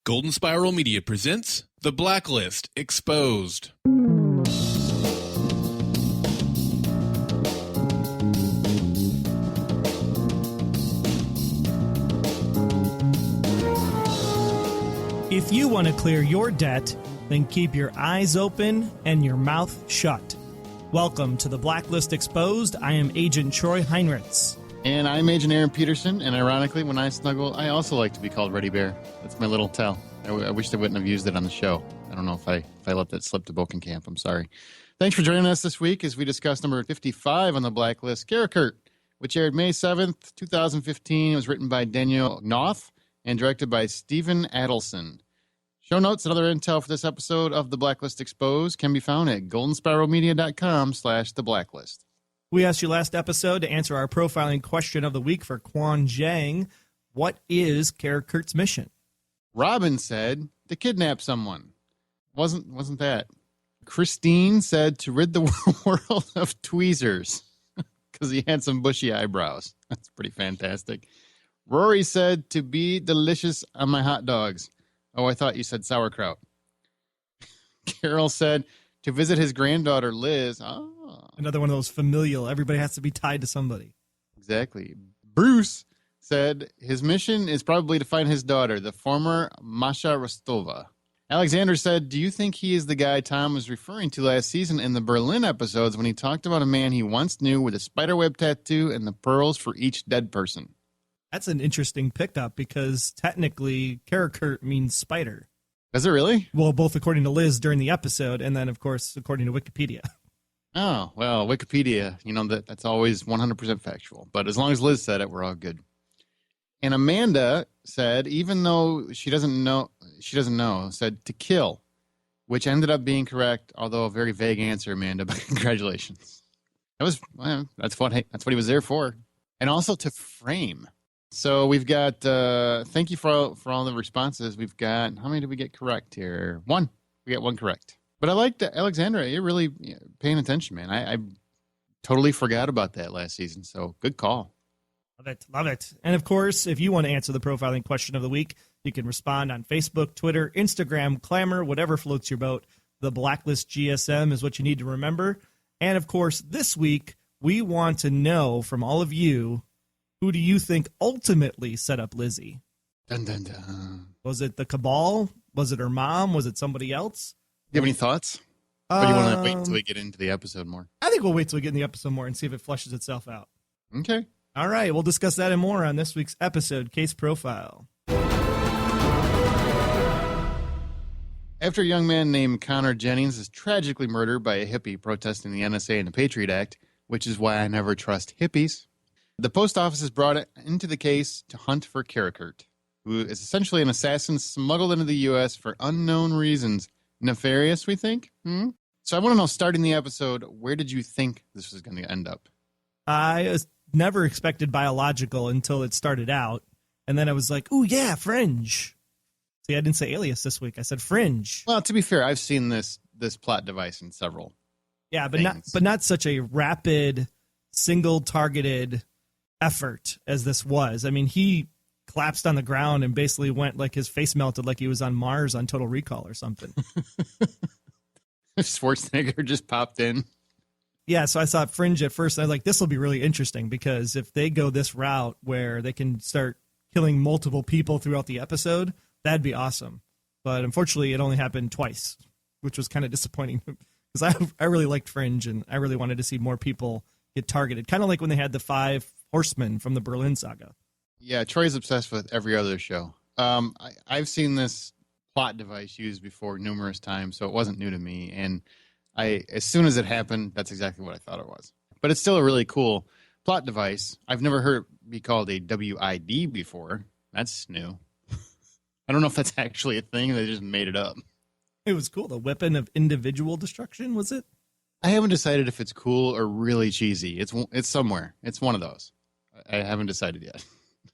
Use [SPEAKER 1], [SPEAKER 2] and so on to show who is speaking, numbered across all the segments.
[SPEAKER 1] Golden Spiral Media presents The Blacklist Exposed.
[SPEAKER 2] If you want to clear your debt, then keep your eyes open and your mouth shut. Welcome to The Blacklist Exposed. I am Agent Troy Heinrichs.
[SPEAKER 3] And I'm Agent Aaron Peterson, and ironically, when I snuggle, I also like to be called Reddy Bear. That's my little tell. I wish they wouldn't have used it on the show. I don't know if I let that slip to Bokenkamp. I'm sorry. Thanks for joining us this week as we discuss number 55 on the Blacklist, Karakurt, which aired May 7th, 2015. It was written by Daniel Knopf and directed by Stephen Adelson. Show notes and other intel for this episode of The Blacklist Exposed can be found at goldenspiralmedia.com/theblacklist.
[SPEAKER 2] We asked you last episode to answer our profiling question of the week for Quan Zhang. What is Karakurt's mission?
[SPEAKER 3] Robin said to kidnap someone. Wasn't that? Christine said to rid the world of tweezers because he had some bushy eyebrows. That's pretty fantastic. Rory said to be delicious on my hot dogs. Oh, I thought you said sauerkraut. Carol said to visit his granddaughter, Liz. Oh.
[SPEAKER 2] Another one of those familial. Everybody has to be tied to somebody.
[SPEAKER 3] Exactly. Bruce said his mission is probably to find his daughter, the former Masha Rostova. Alexander said, do you think he is the guy Tom was referring to last season in the Berlin episodes when he talked about a man he once knew with a spiderweb tattoo and the pearls for each dead person?
[SPEAKER 2] That's an interesting pickup because technically Karakurt means spider.
[SPEAKER 3] Does it really?
[SPEAKER 2] Well, both according to Liz during the episode and then, of course, according to Wikipedia.
[SPEAKER 3] Oh, well, Wikipedia, that's always 100% factual. But as long as Liz said it, we're all good. And Amanda said, even though she doesn't know, said to kill, which ended up being correct, although a very vague answer, Amanda, but congratulations. That's what he was there for. And also to frame. So we've got, thank you for all the responses. We've got, how many did we get correct here? One. We got one correct. But I liked Alexandra. You're really paying attention, man. I totally forgot about that last season. So good call.
[SPEAKER 2] Love it. And of course, if you want to answer the profiling question of the week, you can respond on Facebook, Twitter, Instagram, Clamor, whatever floats your boat. The Blacklist GSM is what you need to remember. And of course, this week, we want to know from all of you, who do you think ultimately set up Lizzie?
[SPEAKER 3] Dun, dun, dun.
[SPEAKER 2] Was it the Cabal? Was it her mom? Was it somebody else?
[SPEAKER 3] Do you have any thoughts? Or do you want to wait until we get into the episode more?
[SPEAKER 2] I think we'll wait till we get in the episode more and see if it fleshes itself out.
[SPEAKER 3] Okay.
[SPEAKER 2] All right, we'll discuss that and more on this week's episode, Case Profile.
[SPEAKER 3] After a young man named Connor Jennings is tragically murdered by a hippie protesting the NSA and the Patriot Act, which is why I never trust hippies, the post office is brought into the case to hunt for Karakurt, who is essentially an assassin smuggled into the U.S. for unknown reasons. Nefarious, we think? So I want to know, starting the episode, where did you think this was going to end up?
[SPEAKER 2] I never expected biological until it started out. And then I was like, ooh, yeah, Fringe. See, I didn't say Alias this week. I said Fringe.
[SPEAKER 3] Well, to be fair, I've seen this plot device in several.
[SPEAKER 2] Yeah, but
[SPEAKER 3] things.
[SPEAKER 2] not such a rapid, single-targeted effort as this was. I mean, he collapsed on the ground and basically went like his face melted like he was on Mars on Total Recall or something.
[SPEAKER 3] Schwarzenegger just popped in.
[SPEAKER 2] Yeah, so I saw Fringe at first, and I was like, this will be really interesting because if they go this route where they can start killing multiple people throughout the episode, that'd be awesome. But unfortunately, it only happened twice, which was kind of disappointing because I really liked Fringe, and I really wanted to see more people get targeted, kind of like when they had the 5 horsemen from the Berlin saga.
[SPEAKER 3] Yeah, Troy's obsessed with every other show. I've seen this plot device used before numerous times, so it wasn't new to me. And as soon as it happened, that's exactly what I thought it was. But it's still a really cool plot device. I've never heard it be called a WID before. That's new. I don't know if that's actually a thing. They just made it up.
[SPEAKER 2] It was cool. The weapon of individual destruction, was it?
[SPEAKER 3] I haven't decided if it's cool or really cheesy. It's somewhere. It's one of those. I haven't decided yet.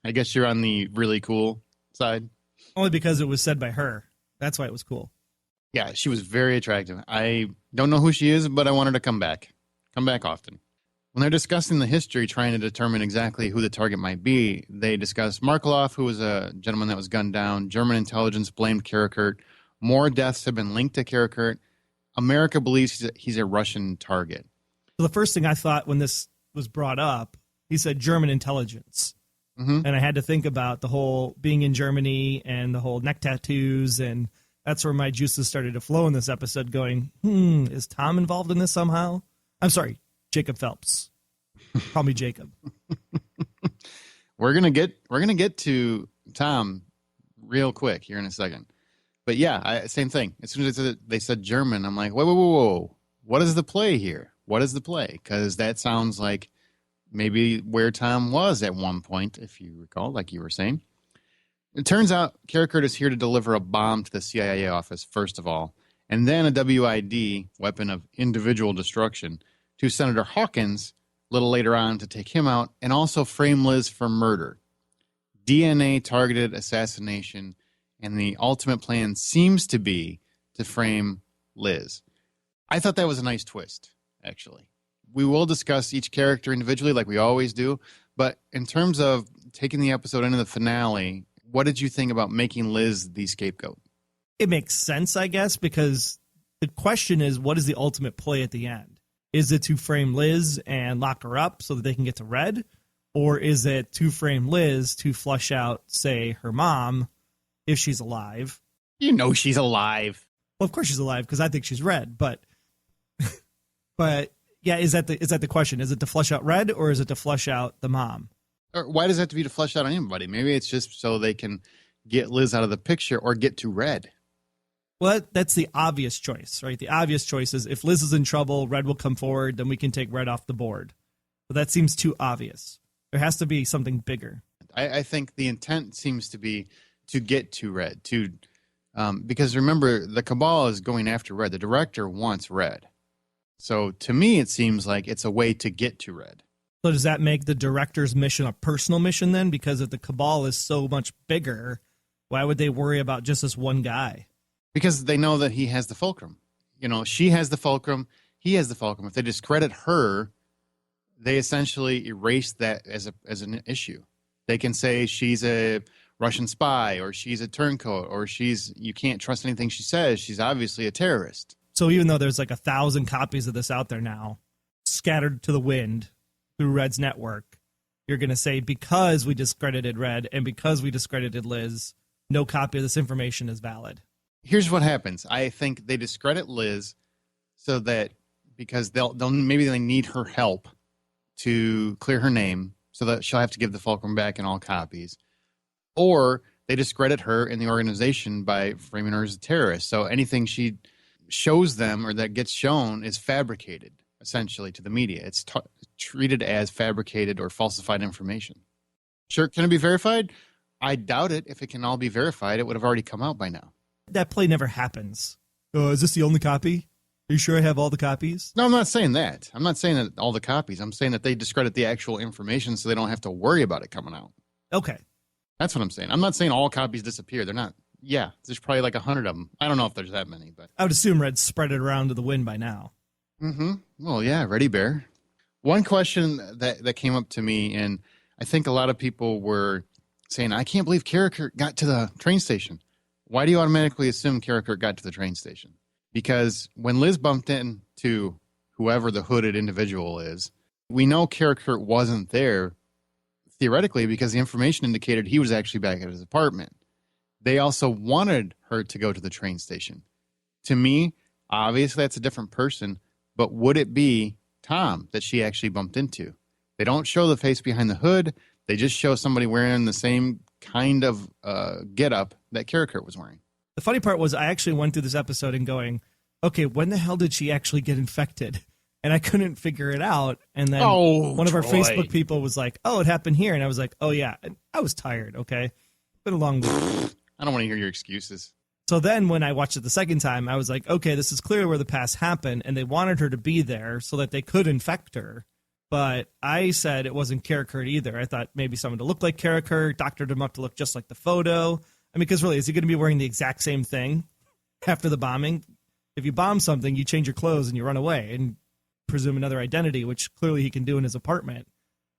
[SPEAKER 3] I guess you're on the really cool side.
[SPEAKER 2] Only because it was said by her. That's why it was cool.
[SPEAKER 3] Yeah, she was very attractive. I don't know who she is, but I want her to come back. Come back often. When they're discussing the history, trying to determine exactly who the target might be, they discuss Markelov, who was a gentleman that was gunned down. German intelligence blamed Karakurt. More deaths have been linked to Karakurt. America believes he's a Russian target.
[SPEAKER 2] So the first thing I thought when this was brought up, he said German intelligence. Mm-hmm. And I had to think about the whole being in Germany and the whole neck tattoos, and that's where my juices started to flow in this episode going, is Tom involved in this somehow? I'm sorry, Jacob Phelps. Call me Jacob.
[SPEAKER 3] We're gonna get to Tom real quick here in a second. But yeah, same thing. As soon as they said German, I'm like, whoa. What is the play here? What is the play? Because that sounds like maybe where Tom was at one point, if you recall, like you were saying. It turns out Karakurt is here to deliver a bomb to the CIA office, first of all, and then a WID, weapon of individual destruction, to Senator Hawkins a little later on to take him out, and also frame Liz for murder. DNA-targeted assassination, and the ultimate plan seems to be to frame Liz. I thought that was a nice twist, actually. We will discuss each character individually like we always do, but in terms of taking the episode into the finale, what did you think about making Liz the scapegoat?
[SPEAKER 2] It makes sense, I guess, because the question is, what is the ultimate play at the end? Is it to frame Liz and lock her up so that they can get to Red? Or is it to frame Liz to flush out, say, her mom, if she's alive?
[SPEAKER 3] You know she's alive.
[SPEAKER 2] Well, of course she's alive, because I think she's Red, but yeah, is that the question? Is it to flush out Red, or is it to flush out the mom?
[SPEAKER 3] Or why does it have to be to flush out anybody? Maybe it's just so they can get Liz out of the picture or get to Red.
[SPEAKER 2] Well, that's the obvious choice, right? The obvious choice is if Liz is in trouble, Red will come forward, then we can take Red off the board. But that seems too obvious. There has to be something bigger.
[SPEAKER 3] I think the intent seems to be to get to Red, because remember, the Cabal is going after Red. The director wants Red. So to me, it seems like it's a way to get to Red.
[SPEAKER 2] So does that make the director's mission a personal mission then? Because if the Cabal is so much bigger, why would they worry about just this one guy?
[SPEAKER 3] Because they know that he has the fulcrum. You know, she has the fulcrum. He has the fulcrum. If they discredit her, they essentially erase that as an issue. They can say she's a Russian spy, or she's a turncoat, or you can't trust anything she says. She's obviously a terrorist.
[SPEAKER 2] So even though there's like 1,000 copies of this out there now, scattered to the wind through Red's network, you're going to say because we discredited Red and because we discredited Liz, no copy of this information is valid.
[SPEAKER 3] Here's what happens. I think they discredit Liz so that because they'll maybe they need her help to clear her name so that she'll have to give the fulcrum back in all copies. Or they discredit her in the organization by framing her as a terrorist. So anything she shows them or that gets shown is fabricated, essentially, to the media. It's treated as fabricated or falsified information. Sure, can it be verified? I doubt it. If it can all be verified, it would have already come out by now.
[SPEAKER 2] That play never happens. Is this the only copy? Are you sure I have all the copies?
[SPEAKER 3] No, I'm not saying that. I'm not saying that all the copies. I'm saying that they discredit the actual information so they don't have to worry about it coming out.
[SPEAKER 2] Okay.
[SPEAKER 3] That's what I'm saying. I'm not saying all copies disappear. They're not. Yeah, there's probably like 100 of them. I don't know if there's that many, but
[SPEAKER 2] I would assume Red spread it around to the wind by now.
[SPEAKER 3] Mm-hmm. Well, yeah, Reddy Bear. One question that came up to me, and I think a lot of people were saying, I can't believe Karakurt got to the train station. Why do you automatically assume Karakurt got to the train station? Because when Liz bumped into whoever the hooded individual is, we know Karakurt wasn't there, theoretically, because the information indicated he was actually back at his apartment. They also wanted her to go to the train station. To me, obviously that's a different person, but would it be Tom that she actually bumped into? They don't show the face behind the hood. They just show somebody wearing the same kind of getup that Karakurt was wearing.
[SPEAKER 2] The funny part was I actually went through this episode and going, okay, when the hell did she actually get infected? And I couldn't figure it out. And then one of our Facebook people was like, oh, it happened here. And I was like, oh, yeah. And I was tired, okay? Been a long week.
[SPEAKER 3] I don't want to hear your excuses.
[SPEAKER 2] So then when I watched it the second time, I was like, okay, this is clearly where the past happened. And they wanted her to be there so that they could infect her. But I said it wasn't Karakurt either. I thought maybe someone to look like Karakurt, doctored him up to look just like the photo. I mean, because really, is he going to be wearing the exact same thing after the bombing? If you bomb something, you change your clothes and you run away. And presume another identity, which clearly he can do in his apartment.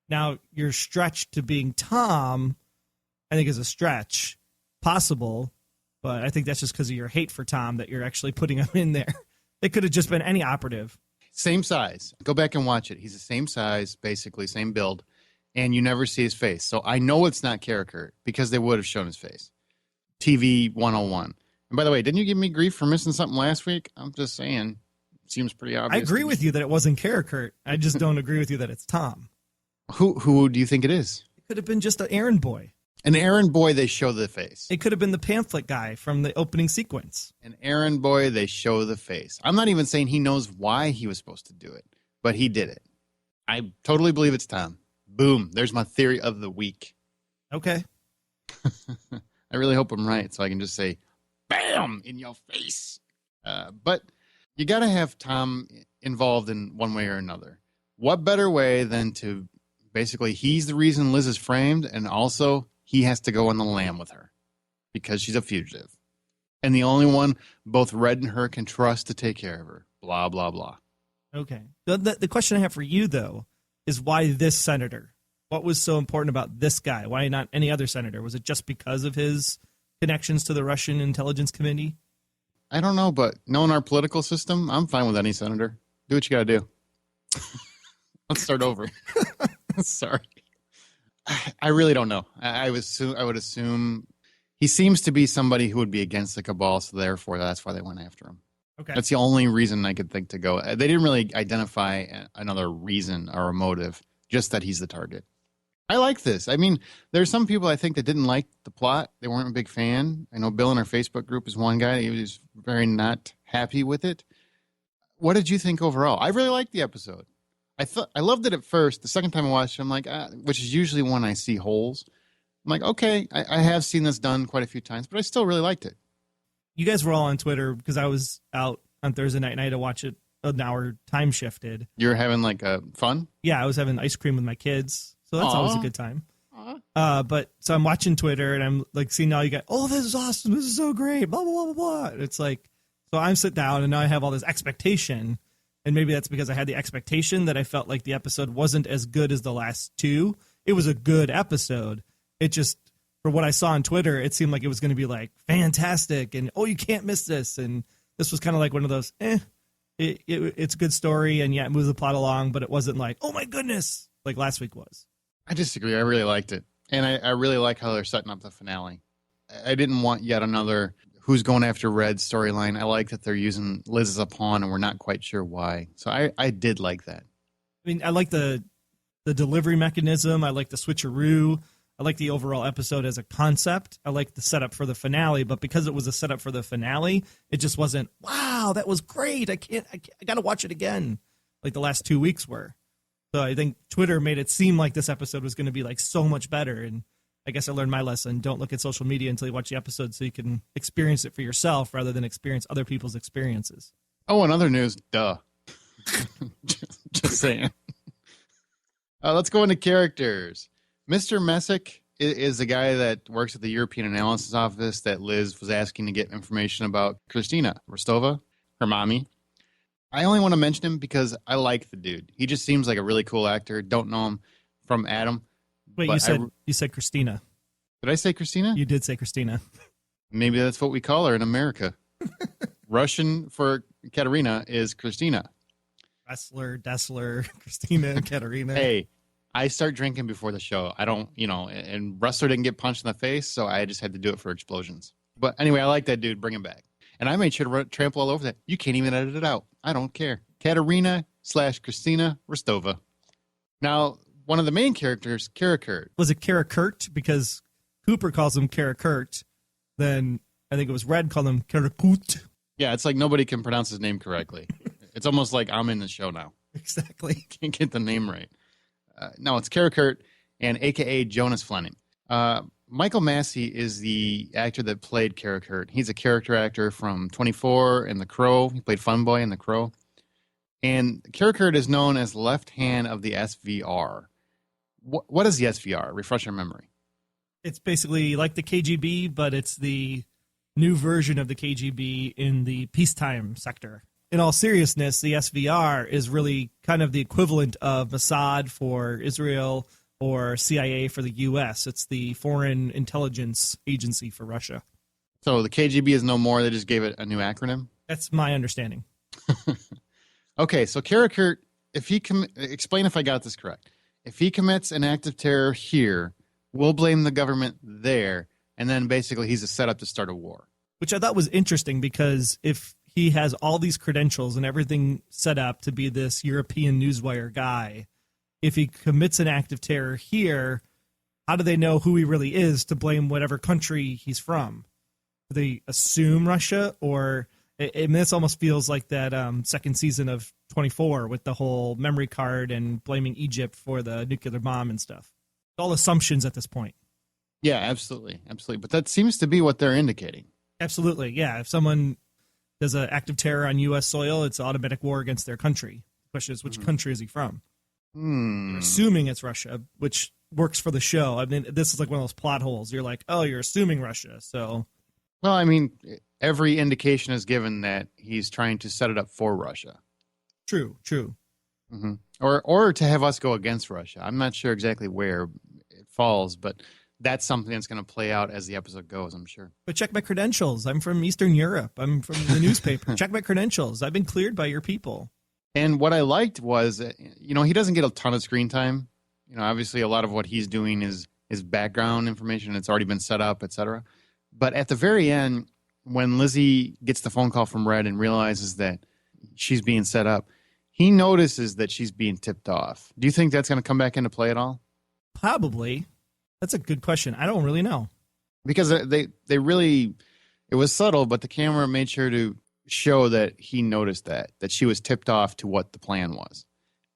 [SPEAKER 2] Now, your stretch to being Tom, I think, is a stretch. Possible, but I think that's just because of your hate for Tom that you're actually putting him in there. It could have just been any operative.
[SPEAKER 3] Same size. Go back and watch it. He's the same size, basically, same build, and you never see his face. So I know it's not Karakurt because they would have shown his face. TV 101. And by the way, didn't you give me grief for missing something last week? I'm just saying. Seems pretty obvious.
[SPEAKER 2] I agree with you that it wasn't Karakurt. I just don't agree with you that it's Tom.
[SPEAKER 3] Who do you think it is?
[SPEAKER 2] It could have been just an errand boy.
[SPEAKER 3] An errand boy, they show the face.
[SPEAKER 2] It could have been the pamphlet guy from the opening sequence.
[SPEAKER 3] An errand boy, they show the face. I'm not even saying he knows why he was supposed to do it, but he did it. I totally believe it's Tom. Boom. There's my theory of the week.
[SPEAKER 2] Okay.
[SPEAKER 3] I really hope I'm right, so I can just say, bam, in your face. But you got to have Tom involved in one way or another. What better way than to basically, he's the reason Liz is framed, and also he has to go on the lam with her because she's a fugitive. And the only one both Red and her can trust to take care of her. Blah, blah, blah.
[SPEAKER 2] Okay. The question I have for you, though, is why this senator? What was so important about this guy? Why not any other senator? Was it just because of his connections to the Russian intelligence committee?
[SPEAKER 3] I don't know, but knowing our political system, I'm fine with any senator. Do what you got to do. Let's start over. Sorry. I really don't know. I would assume he seems to be somebody who would be against the cabal, so therefore that's why they went after him.
[SPEAKER 2] Okay.
[SPEAKER 3] That's the only reason I could think to go. They didn't really identify another reason or a motive, just that he's the target. I like this. I mean, there's some people I think that didn't like the plot. They weren't a big fan. I know Bill in our Facebook group is one guy. He was very not happy with it. What did you think overall? I really liked the episode. I loved it at first. The second time I watched it, I'm like, which is usually when I see holes. I'm like, okay, I have seen this done quite a few times, but I still really liked it.
[SPEAKER 2] You guys were all on Twitter because I was out on Thursday night and I had to watch it an hour time shifted.
[SPEAKER 3] You're having like fun?
[SPEAKER 2] Yeah, I was having ice cream with my kids. So that's always a good time. But so I'm watching Twitter and I'm like seeing all you guys, oh, this is awesome. This is so great. Blah, blah, blah, blah, blah. And it's like, so I'm sitting down and now I have all this expectation. And maybe that's because I had the expectation that I felt like the episode wasn't as good as the last two. It was a good episode. It just, for what I saw on Twitter, it seemed like it was going to be like fantastic and, oh, you can't miss this. And this was kind of like one of those, it's a good story and yeah, it moves the plot along, but it wasn't like, oh my goodness, like last week was. I
[SPEAKER 3] disagree. I really liked it. And I really like how they're setting up the finale. I didn't want yet another who's going after Red storyline. I like that they're using Liz as a pawn and we're not quite sure why. So I did like that.
[SPEAKER 2] I mean, I like the delivery mechanism. I like the switcheroo. I like the overall episode as a concept. I like the setup for the finale, but because it was a setup for the finale, it just wasn't, wow, that was great. I got to watch it again. Like the last 2 weeks were. So I think Twitter made it seem like this episode was going to be like so much better. And I guess I learned my lesson. Don't look at social media until you watch the episode so you can experience it for yourself rather than experience other people's experiences.
[SPEAKER 3] Oh, and other news, duh. just saying. Let's go into characters. Mr. Messick is the guy that works at the European Analysis Office that Liz was asking to get information about Kristina Rostova, her mommy. I only want to mention him because I like the dude. He just seems like a really cool actor. Don't know him from Adam.
[SPEAKER 2] Wait, you said Kristina.
[SPEAKER 3] Did I say Kristina?
[SPEAKER 2] You did say Kristina.
[SPEAKER 3] Maybe that's what we call her in America. Russian for Katerina is Kristina.
[SPEAKER 2] Ressler, Dessler, Kristina, Katerina.
[SPEAKER 3] Hey, I start drinking before the show. I don't, and Ressler didn't get punched in the face, so I just had to do it for explosions. But anyway, I like that dude. Bring him back. And I made sure to trample all over that. You can't even edit it out. I don't care. Katerina/Kristina Rostova. Now, one of the main characters, Karakurt.
[SPEAKER 2] Was it Karakurt? Because Cooper calls him Karakurt. Then I think it was Red called him Karakurt.
[SPEAKER 3] Yeah, it's like nobody can pronounce his name correctly. It's almost like I'm in the show now.
[SPEAKER 2] Exactly.
[SPEAKER 3] Can't get the name right. No, it's Karakurt and a.k.a. Jonas Fleming. Michael Massey is the actor that played Karakurt. He's a character actor from 24 and The Crow. He played Fun Boy in The Crow. And Karakurt is known as left hand of the SVR. What is the SVR? Refresh your memory.
[SPEAKER 2] It's basically like the KGB, but it's the new version of the KGB in the peacetime sector. in all seriousness, the SVR is really kind of the equivalent of Mossad for Israel or CIA for the U.S. It's the Foreign Intelligence Agency for Russia.
[SPEAKER 3] So the KGB is no more. They just gave it a new acronym.
[SPEAKER 2] That's my understanding.
[SPEAKER 3] Okay, so Karakurt, explain if I got this correct. If he commits an act of terror here, we'll blame the government there, and then basically he's a setup to start a war.
[SPEAKER 2] Which I thought was interesting because if he has all these credentials and everything set up to be this European newswire guy, if he commits an act of terror here, how do they know who he really is to blame whatever country he's from? Do they assume Russia? Or this almost feels like that second season of 24 with the whole memory card and blaming Egypt for the nuclear bomb and stuff. It's all assumptions at this point.
[SPEAKER 3] Yeah, absolutely. Absolutely. But that seems to be what they're indicating.
[SPEAKER 2] Absolutely, yeah. If someone does an act of terror on U.S. soil, it's automatic war against their country. The question is, which country is he from? You're assuming it's Russia, which works for the show. I mean, this is like one of those plot holes. You're like, oh, you're assuming Russia, so...
[SPEAKER 3] Well, I mean, every indication is given that he's trying to set it up for Russia.
[SPEAKER 2] True.
[SPEAKER 3] Mm-hmm. Or to have us go against Russia. I'm not sure exactly where it falls, but that's something that's going to play out as the episode goes, I'm sure.
[SPEAKER 2] But check my credentials. I'm from Eastern Europe. I'm from the newspaper. Check my credentials. I've been cleared by your people.
[SPEAKER 3] And what I liked was, he doesn't get a ton of screen time. Obviously a lot of what he's doing is background information. It's already been set up, etc. But at the very end, when Lizzie gets the phone call from Red and realizes that she's being set up, he notices that she's being tipped off. Do you think that's going to come back into play at all?
[SPEAKER 2] Probably. That's a good question. I don't really know.
[SPEAKER 3] Because they really, it was subtle, but the camera made sure to show that he noticed that she was tipped off to what the plan was.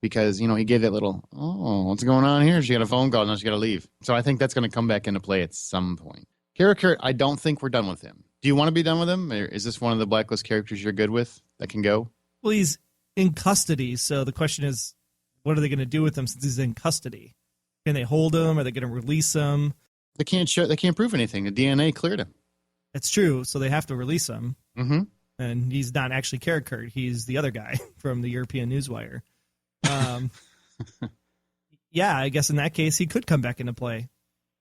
[SPEAKER 3] Because, he gave that little, what's going on here? She got a phone call, now she got to leave. So I think that's going to come back into play at some point. Karakurt, I don't think we're done with him. Do you want to be done with him? Or is this one of the Blacklist characters you're good with that can go?
[SPEAKER 2] Well, he's in custody, so the question is, what are they going to do with him since he's in custody? Can they hold him? Are they going to release him?
[SPEAKER 3] They can't prove anything. The DNA cleared him.
[SPEAKER 2] It's true, so they have to release him.
[SPEAKER 3] Mm-hmm.
[SPEAKER 2] And he's not actually Karakurt. He's the other guy from the European Newswire. Yeah, I guess in that case, he could come back into play.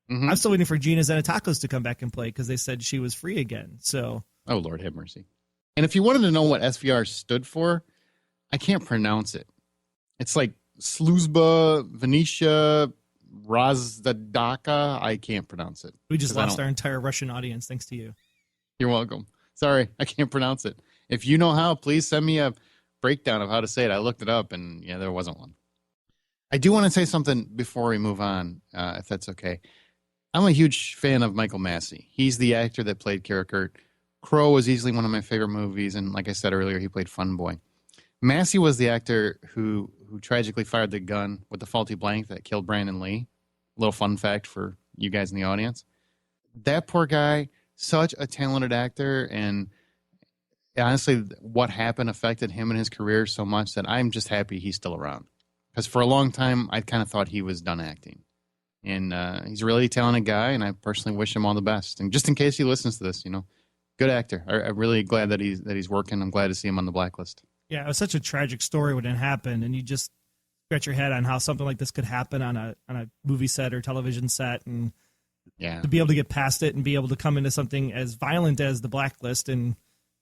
[SPEAKER 2] Mm-hmm. I'm still waiting for Gina Xenotakos to come back and play because they said she was free again. So,
[SPEAKER 3] oh, Lord have mercy. And if you wanted to know what SVR stood for, I can't pronounce it. It's like Sluzba, Venetia, Razdadaka. I can't pronounce it.
[SPEAKER 2] We just lost our entire Russian audience thanks to you.
[SPEAKER 3] You're welcome. Sorry, I can't pronounce it. If you know how, please send me a breakdown of how to say it. I looked it up, and yeah, there wasn't one. I do want to say something before we move on, if that's okay. I'm a huge fan of Michael Massey. He's the actor that played Karakurt. Crow was easily one of my favorite movies, and like I said earlier, he played Fun Boy. Massey was the actor who tragically fired the gun with the faulty blank that killed Brandon Lee. A little fun fact for you guys in the audience. That poor guy, such a talented actor, and honestly, what happened affected him and his career so much that I'm just happy he's still around. Because for a long time, I kind of thought he was done acting. And he's a really talented guy, and I personally wish him all the best. And just in case he listens to this, good actor. I'm really glad that he's working. I'm glad to see him on the Blacklist. Yeah,
[SPEAKER 2] it was such a tragic story when it happened, and you just scratch your head on how something like this could happen on a movie set or television set, and to be able to get past it and be able to come into something as violent as the Blacklist and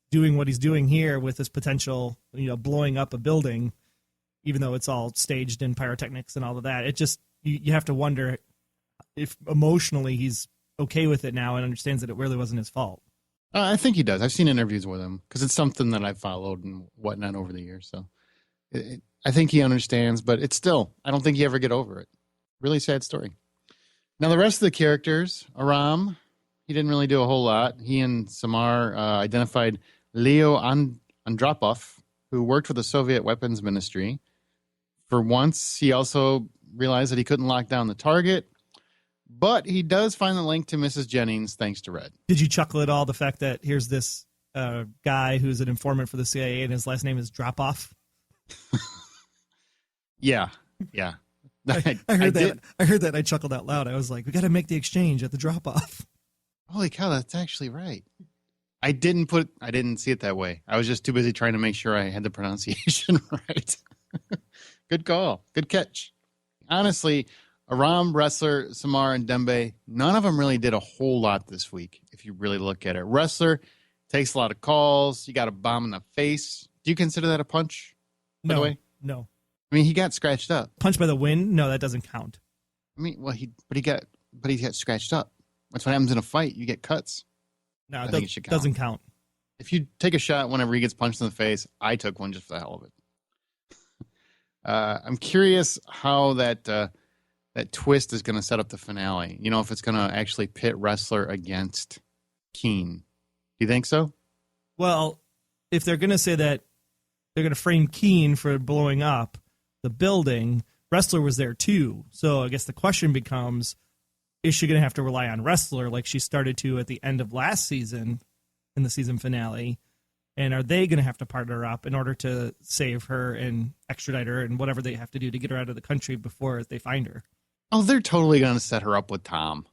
[SPEAKER 2] doing what he's doing here with this potential, blowing up a building, even though it's all staged in pyrotechnics and all of that. It just you have to wonder if emotionally he's okay with it now and understands that it really wasn't his fault.
[SPEAKER 3] I think he does. I've seen interviews with him because it's something that I've followed and whatnot over the years. So I think he understands, but it's still, I don't think he ever get over it. Really sad story. Now, the rest of the characters, Aram, he didn't really do a whole lot. He and Samar identified Leo Andropov, who worked for the Soviet Weapons Ministry. For once, he also realized that he couldn't lock down the target. But he does find the link to Mrs. Jennings thanks to Red.
[SPEAKER 2] Did you chuckle at all the fact that here's this guy who's an informant for the CIA and his last name is Dropoff?
[SPEAKER 3] Yeah.
[SPEAKER 2] I heard that. I heard that. I chuckled out loud. I was like, we got to make the exchange at the Dropoff.
[SPEAKER 3] Holy cow, that's actually right. I didn't see it that way. I was just too busy trying to make sure I had the pronunciation right. Good call. Good catch. Honestly, Aram, Ressler, Samar, and Dembe, none of them really did a whole lot this week, if you really look at it. Ressler takes a lot of calls. You got a bomb in the face. Do you consider that a punch, by the way?
[SPEAKER 2] No.
[SPEAKER 3] I mean, he got scratched up.
[SPEAKER 2] Punch by the wind? No, that doesn't count.
[SPEAKER 3] I mean, well, he got scratched up. That's what happens in a fight. You get cuts.
[SPEAKER 2] No,
[SPEAKER 3] I think it should count.
[SPEAKER 2] Doesn't count.
[SPEAKER 3] If you take a shot whenever he gets punched in the face, I took one just for the hell of it. I'm curious how that twist is going to set up the finale. You know, if it's going to actually pit Ressler against Keen. Do you think so?
[SPEAKER 2] Well, if they're going to say that they're going to frame Keen for blowing up the building, Ressler was there too. So I guess the question becomes, is she going to have to rely on Ressler like she started to at the end of last season in the season finale? And are they going to have to partner up in order to save her and extradite her and whatever they have to do to get her out of the country before they find her?
[SPEAKER 3] Oh, they're totally going to set her up with Tom.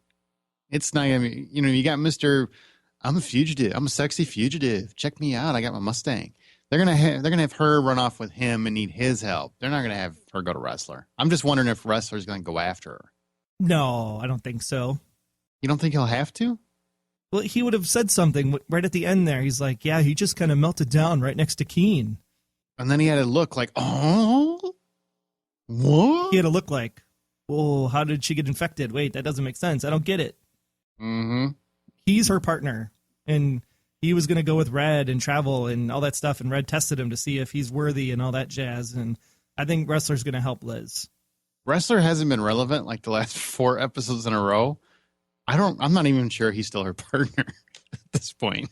[SPEAKER 3] It's not, I mean, you know, you got Mr. I'm a fugitive. I'm a sexy fugitive. Check me out. I got my Mustang. They're going to have her run off with him and need his help. They're not going to have her go to Ressler. I'm just wondering if Ressler's going to go after her.
[SPEAKER 2] No, I don't think so.
[SPEAKER 3] You don't think he'll have to?
[SPEAKER 2] Well, he would have said something right at the end there. He's like, yeah, he just kind of melted down right next to Keen.
[SPEAKER 3] And then he had to look like, oh, what?
[SPEAKER 2] He had to look like, oh, how did she get infected? Wait, that doesn't make sense. I don't get it.
[SPEAKER 3] Mm-hmm.
[SPEAKER 2] He's her partner, and he was going to go with Red and travel and all that stuff, and Red tested him to see if he's worthy and all that jazz, and I think Ressler's going to help Liz.
[SPEAKER 3] Ressler hasn't been relevant like the last 4 episodes in a row. I'm not even sure he's still her partner at this point.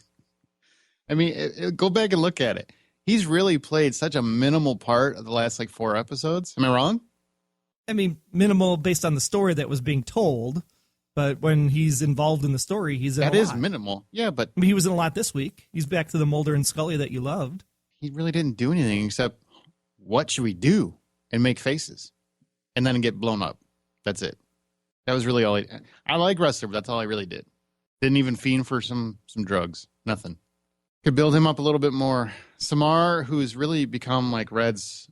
[SPEAKER 3] I mean, go back and look at it. He's really played such a minimal part of the last 4 episodes. Am I wrong?
[SPEAKER 2] I mean, minimal based on the story that was being told, but when he's involved in the story, he's in a lot.
[SPEAKER 3] That is minimal. Yeah, but
[SPEAKER 2] I mean, he was in a lot this week. He's back to the Mulder and Scully that you loved.
[SPEAKER 3] He really didn't do anything except, what should we do? And make faces. And then get blown up. That's it. That was really all I like Ressler, but that's all I really did. Didn't even fiend for some drugs. Nothing. Could build him up a little bit more. Samar, who's really become like Red's,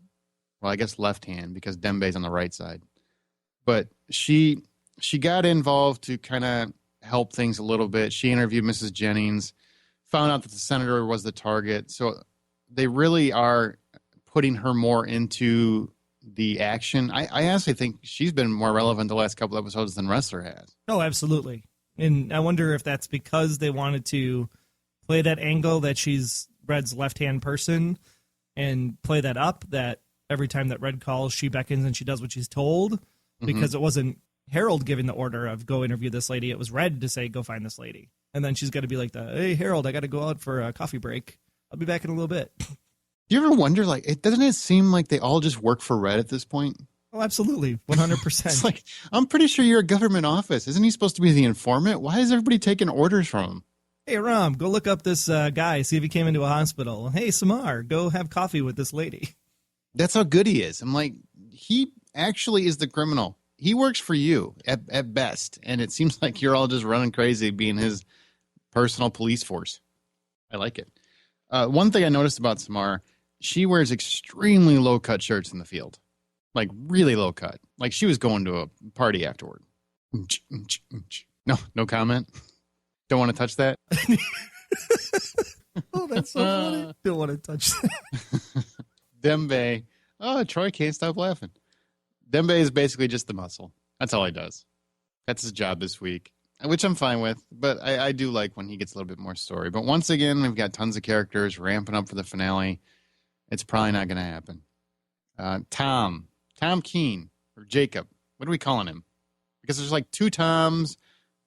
[SPEAKER 3] well, I guess left hand because Dembe's on the right side. But she got involved to kind of help things a little bit. She interviewed Mrs. Jennings, found out that the senator was the target. So they really are putting her more into the action. I honestly think she's been more relevant the last couple episodes than Ressler has.
[SPEAKER 2] Oh, absolutely. And I wonder if that's because they wanted to play that angle that she's Red's left-hand person and play that up, that every time that Red calls, she beckons and she does what she's told, because it wasn't Harold giving the order of go interview this lady. It was Red to say, go find this lady. And then she's got to be like, hey, Harold, I got to go out for a coffee break. I'll be back in a little bit.
[SPEAKER 3] Do you ever wonder, doesn't it seem like they all just work for Red at this point?
[SPEAKER 2] Oh, absolutely. 100%.
[SPEAKER 3] It's like, I'm pretty sure you're a government office. Isn't he supposed to be the informant? Why is everybody taking orders from him?
[SPEAKER 2] Hey, Ram, go look up this guy, see if he came into a hospital. Hey, Samar, go have coffee with this lady.
[SPEAKER 3] That's how good he is. I'm like, he actually is the criminal. He works for you at best. And it seems like you're all just running crazy being his personal police force. I like it. One thing I noticed about Samar, she wears extremely low-cut shirts in the field. Like, really low-cut. Like, she was going to a party afterward. No comment? Don't want to touch that?
[SPEAKER 2] Oh, that's so funny. Don't want to touch that.
[SPEAKER 3] Dembe. Oh, Troy can't stop laughing. Dembe is basically just the muscle. That's all he does. That's his job this week, which I'm fine with. But I do like when he gets a little bit more story. But once again, we've got tons of characters ramping up for the finale. It's probably not going to happen. Tom Keen, or Jacob. What are we calling him? Because there's 2 Toms.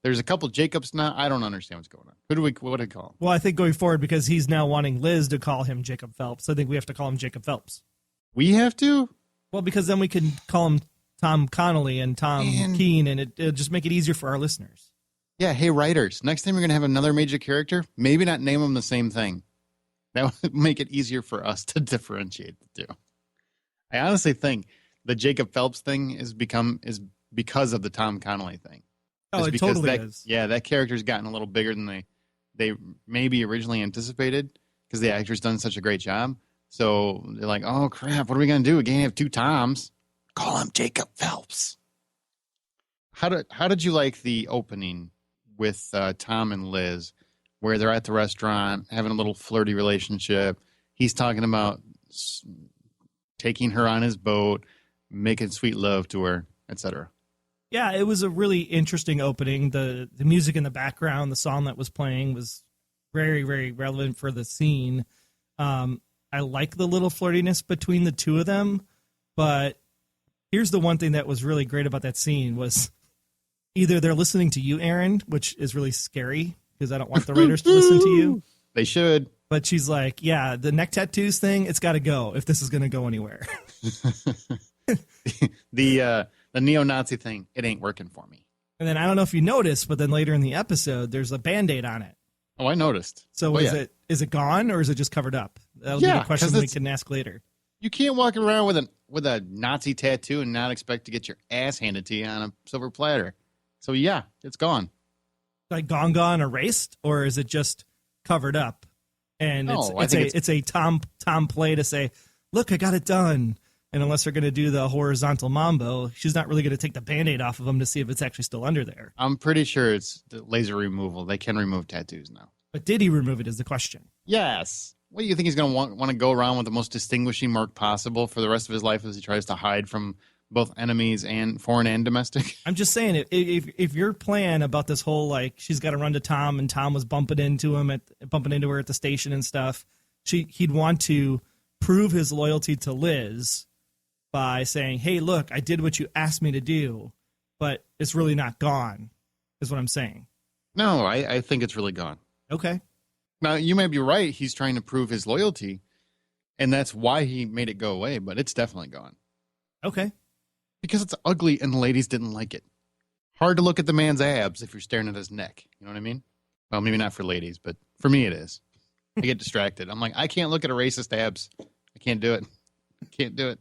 [SPEAKER 3] There's a couple Jacobs now. I don't understand what's going on. What do we call him?
[SPEAKER 2] Well, I think going forward, because he's now wanting Liz to call him Jacob Phelps, I think we have to call him Jacob Phelps.
[SPEAKER 3] We have to?
[SPEAKER 2] Well, because then we can call him Tom Connelly and Tom Keen, and it'll just make it easier for our listeners.
[SPEAKER 3] Yeah, hey, writers, next time you're going to have another major character, maybe not name them the same thing. That would make it easier for us to differentiate the two. I honestly think the Jacob Phelps thing is because of the Tom Connelly thing.
[SPEAKER 2] Oh, it totally is.
[SPEAKER 3] Yeah, that character's gotten a little bigger than they maybe originally anticipated because the actor's done such a great job. So they're like, oh, crap, what are we going to do? We can't have two Toms. Call him Jacob Phelps. How did you like the opening with Tom and Liz, where they're at the restaurant having a little flirty relationship? He's talking about taking her on his boat, making sweet love to her, etc.
[SPEAKER 2] Yeah, it was a really interesting opening. The music in the background, the song that was playing was very, very relevant for the scene. I like the little flirtiness between the two of them, but here's the one thing that was really great about that scene was either they're listening to you, Aaron, which is really scary because I don't want the writers to listen to you.
[SPEAKER 3] They should.
[SPEAKER 2] But she's like, yeah, the neck tattoos thing, it's got to go if this is going to go anywhere.
[SPEAKER 3] The neo-Nazi thing, it ain't working for me.
[SPEAKER 2] And then I don't know if you noticed, but then later in the episode, there's a Band-Aid on it.
[SPEAKER 3] Oh, I noticed.
[SPEAKER 2] So is it gone or is it just covered up? That'll be a question we can ask later.
[SPEAKER 3] You can't walk around with a Nazi tattoo and not expect to get your ass handed to you on a silver platter. So yeah, it's gone.
[SPEAKER 2] Like gone, erased, or is it just covered up? And it's a Tom play to say, look, I got it done. And unless they're going to do the horizontal mambo, she's not really going to take the Band-Aid off of him to see if it's actually still under there.
[SPEAKER 3] I'm pretty sure it's the laser removal. They can remove tattoos now.
[SPEAKER 2] But did he remove it is the question.
[SPEAKER 3] Yes. What do you think he's going to want to go around with the most distinguishing mark possible for the rest of his life as he tries to hide from both enemies and foreign and domestic?
[SPEAKER 2] I'm just saying, if your plan about this whole, like, she's got to run to Tom and Tom was bumping into her at the station and stuff, he'd want to prove his loyalty to Liz by saying, hey, look, I did what you asked me to do, but it's really not gone, is what I'm saying.
[SPEAKER 3] No, I think it's really gone.
[SPEAKER 2] Okay.
[SPEAKER 3] Now, you may be right. He's trying to prove his loyalty, and that's why he made it go away, but it's definitely gone.
[SPEAKER 2] Okay. Because
[SPEAKER 3] it's ugly and the ladies didn't like it. Hard to look at the man's abs if you're staring at his neck. You know what I mean? Well, maybe not for ladies, but for me it is. I get distracted. I'm like, I can't look at a racist abs. I can't do it. I can't do it.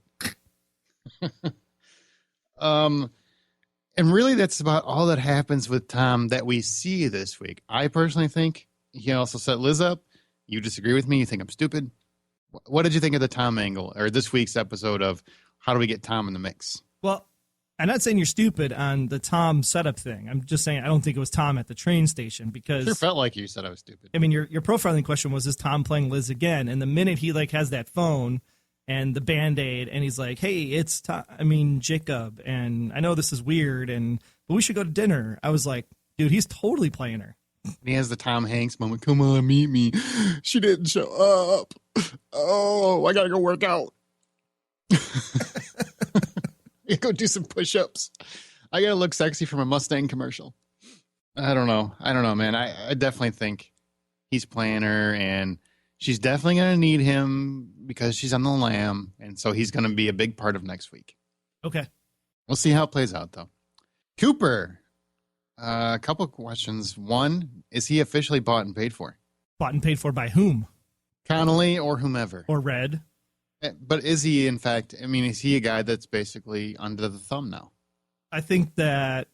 [SPEAKER 3] And really that's about all that happens with Tom that we see this week. I personally think he also set Liz up. You disagree with me? You think I'm stupid? What did you think of the Tom angle or this week's episode of how do we get Tom in the mix?
[SPEAKER 2] Well, I'm not saying you're stupid on the Tom setup thing. I'm just saying I don't think it was Tom at the train station because...
[SPEAKER 3] Sure felt like you said I was stupid.
[SPEAKER 2] I mean, your profiling question was, is Tom playing Liz again? And the minute he has that phone and the Band-Aid and he's like, hey, it's Jacob, and I know this is weird, but we should go to dinner. I was like, dude, he's totally playing her.
[SPEAKER 3] And he has the Tom Hanks moment. Come on, meet me. She didn't show up. Oh, I got to go work out. Go do some push-ups. I gotta look sexy from a Mustang commercial. I don't know, man. I definitely think he's playing her, and she's definitely gonna need him because she's on the lam, and so he's gonna be a big part of next week.
[SPEAKER 2] Okay.
[SPEAKER 3] We'll see how it plays out, though. Cooper, a couple of questions. One, is he officially bought and paid for?
[SPEAKER 2] Bought and paid for by whom?
[SPEAKER 3] Connelly or whomever.
[SPEAKER 2] Or Red.
[SPEAKER 3] But is he, in fact, is he a guy that's basically under the thumb now?
[SPEAKER 2] I think that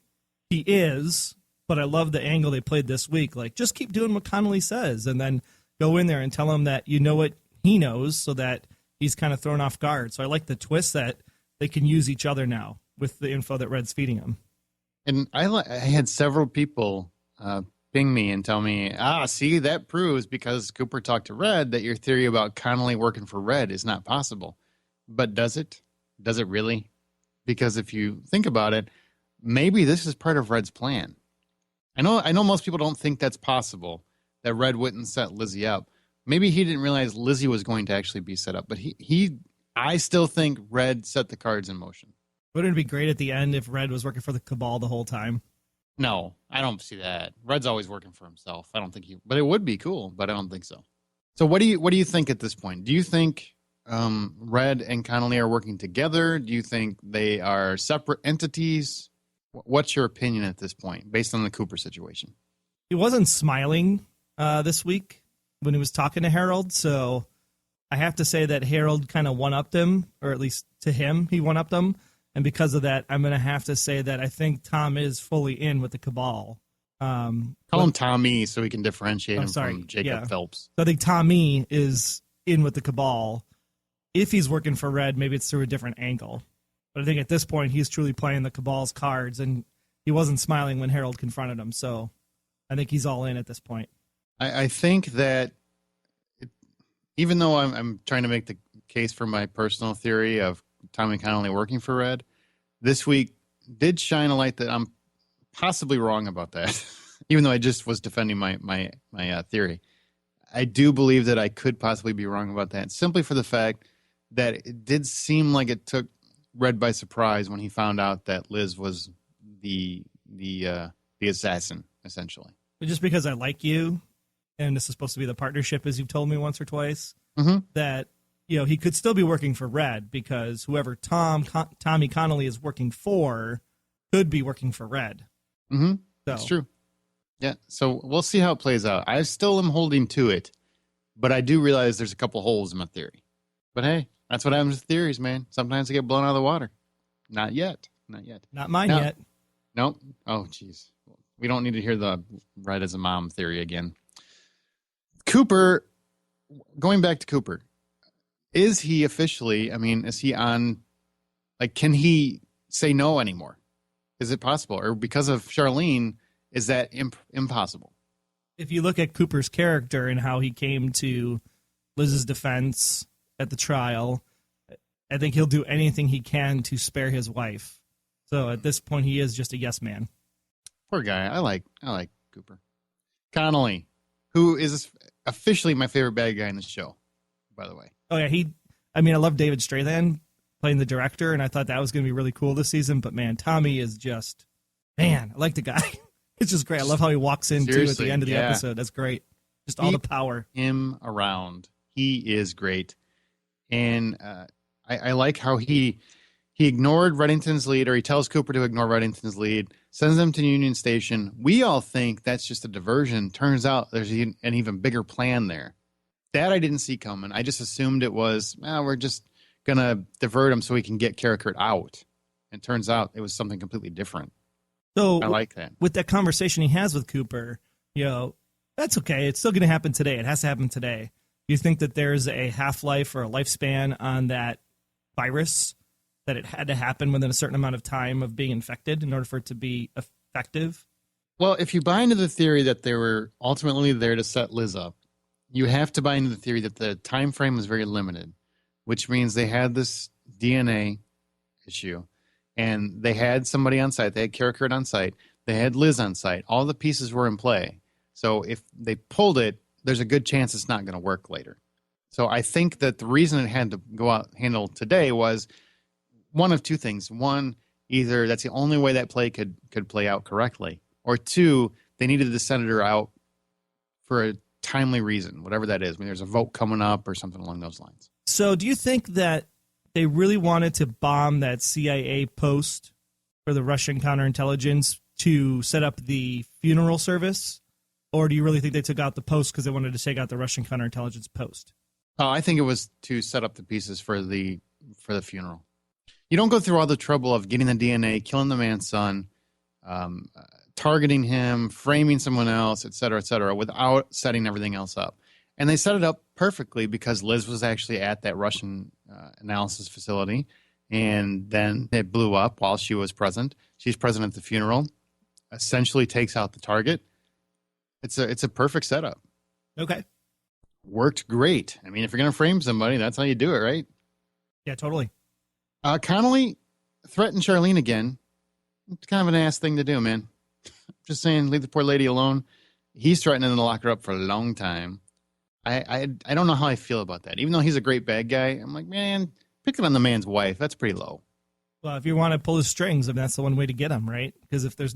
[SPEAKER 2] he is, but I love the angle they played this week. Like, just keep doing what Connelly says and then go in there and tell him that you know what he knows so that he's kind of thrown off guard. So I like the twist that they can use each other now with the info that Red's feeding him.
[SPEAKER 3] And I had several people ping me and tell me, see, that proves because Cooper talked to Red that your theory about Connelly working for Red is not possible. But does it? Does it really? Because if you think about it, maybe this is part of Red's plan. I know most people don't think that's possible, that Red wouldn't set Lizzie up. Maybe he didn't realize Lizzie was going to actually be set up, but I still think Red set the cards in motion.
[SPEAKER 2] Wouldn't it be great at the end if Red was working for the Cabal the whole time?
[SPEAKER 3] No, I don't see that. Red's always working for himself. I don't think but it would be cool, but I don't think so. So what do you think at this point? Do you think Red and Connelly are working together? Do you think they are separate entities? What's your opinion at this point, based on the Cooper situation?
[SPEAKER 2] He wasn't smiling this week when he was talking to Harold, so I have to say that Harold kind of one-upped him, or at least to him, he one-upped him. And because of that, I'm going to have to say that I think Tom is fully in with the Cabal.
[SPEAKER 3] Call him Tommy so we can differentiate him
[SPEAKER 2] sorry.
[SPEAKER 3] from Jacob
[SPEAKER 2] Yeah.
[SPEAKER 3] Phelps.
[SPEAKER 2] So I think Tommy is in with the Cabal. If he's working for Red, maybe it's through a different angle. But I think at this point, he's truly playing the Cabal's cards, and he wasn't smiling when Harold confronted him. So I think he's all in at this point.
[SPEAKER 3] I think that even though I'm trying to make the case for my personal theory of Tommy Connelly working for Red, this week did shine a light that I'm possibly wrong about that, even though I just was defending my theory. I do believe that I could possibly be wrong about that, simply for the fact that it did seem like it took Red by surprise when he found out that Liz was the assassin, essentially.
[SPEAKER 2] Just because I like you, and this is supposed to be the partnership, as you've told me once or twice, that he could still be working for Red, because whoever Tommy Connelly is working for could be working for Red.
[SPEAKER 3] Mm-hmm. That's true. Yeah, so we'll see how it plays out. I still am holding to it, but I do realize there's a couple holes in my theory. But hey, that's what happens with theories, man. Sometimes they get blown out of the water. Not yet.
[SPEAKER 2] Not mine yet.
[SPEAKER 3] Nope. Oh, jeez. We don't need to hear the Red as a mom theory again. Cooper, going back to Cooper, is he officially, is he on, can he say no anymore? Is it possible? Or because of Charlene, is that impossible?
[SPEAKER 2] If you look at Cooper's character and how he came to Liz's defense at the trial, I think he'll do anything he can to spare his wife. So at this point, he is just a yes man.
[SPEAKER 3] Poor guy. I like Cooper. Connelly, who is officially my favorite bad guy in the show, by the way.
[SPEAKER 2] Oh, yeah. I love David Strathairn playing the director, and I thought that was going to be really cool this season. But, man, Tommy is just, I like the guy. It's just great. I love how he walks in, too, at the end of the episode. That's great. Just all the power.
[SPEAKER 3] Him around. He is great. And I like how he ignored Reddington's lead, or he tells Cooper to ignore Reddington's lead, sends them to Union Station. We all think that's just a diversion. Turns out there's an even bigger plan there. That I didn't see coming. I just assumed it was, we're just going to divert him so we can get Karakurt out. And turns out it was something completely different.
[SPEAKER 2] So
[SPEAKER 3] I like that.
[SPEAKER 2] With that conversation he has with Cooper, that's okay. It's still going to happen today. It has to happen today. You think that there's a half-life or a lifespan on that virus, that it had to happen within a certain amount of time of being infected in order for it to be effective?
[SPEAKER 3] Well, if you buy into the theory that they were ultimately there to set Liz up, you have to buy into the theory that the time frame was very limited, which means they had this DNA issue, and they had somebody on site. They had Karakurt on site. They had Liz on site. All the pieces were in play. So if they pulled it, there's a good chance it's not going to work later. So I think that the reason it had to go out handled today was one of two things. One, either that's the only way that play could play out correctly, or two, they needed the senator out for a timely reason, whatever that is. There's a vote coming up or something along those lines.
[SPEAKER 2] So do you think that they really wanted to bomb that CIA post for the Russian counterintelligence to set up the funeral service? Or do you really think they took out the post because they wanted to take out the Russian counterintelligence post?
[SPEAKER 3] Oh, I think it was to set up the pieces for the funeral. You don't go through all the trouble of getting the DNA, killing the man's son, targeting him, framing someone else, et cetera, without setting everything else up. And they set it up perfectly because Liz was actually at that Russian analysis facility, and then it blew up while she was present. She's present at the funeral, essentially takes out the target. It's a perfect setup.
[SPEAKER 2] Okay.
[SPEAKER 3] Worked great. If you're going to frame somebody, that's how you do it, right?
[SPEAKER 2] Yeah, totally.
[SPEAKER 3] Connelly threatened Charlene again. It's kind of an ass thing to do, man. Just saying, leave the poor lady alone. He's threatening to lock her up for a long time. I don't know how I feel about that. Even though he's a great bad guy, I'm like, man, picking on the man's wife, that's pretty low.
[SPEAKER 2] Well, if you want to pull his strings, that's the one way to get him, right? Because if there's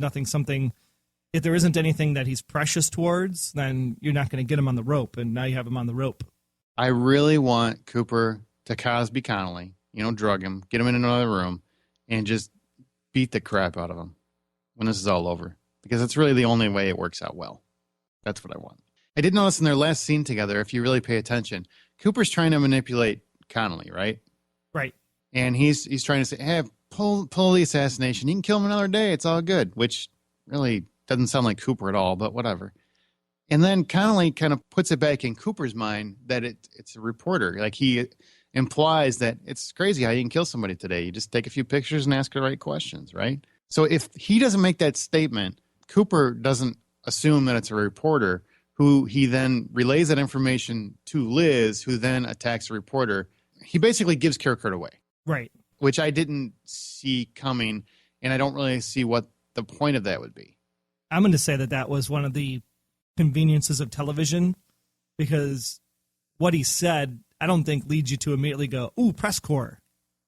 [SPEAKER 2] if there isn't anything that he's precious towards, then you're not going to get him on the rope, and now you have him on the rope.
[SPEAKER 3] I really want Cooper to Cosby Connelly, drug him, get him in another room, and just beat the crap out of him when this is all over. Because it's really the only way it works out well. That's what I want. I did notice in their last scene together, if you really pay attention, Cooper's trying to manipulate Connelly, right?
[SPEAKER 2] Right.
[SPEAKER 3] And he's trying to say, hey, pull the assassination. You can kill him another day. It's all good, which really Doesn't sound like Cooper at all, but whatever. And then Connelly kind of puts it back in Cooper's mind that it's a reporter. Like he implies that it's crazy how you can kill somebody today. You just take a few pictures and ask the right questions, right? So if he doesn't make that statement, Cooper doesn't assume that it's a reporter, who he then relays that information to Liz, who then attacks the reporter. He basically gives Karakurt away.
[SPEAKER 2] Right.
[SPEAKER 3] Which I didn't see coming, and I don't really see what the point of that would be.
[SPEAKER 2] I'm going to say that was one of the conveniences of television, because what he said, I don't think leads you to immediately go, ooh, press corps.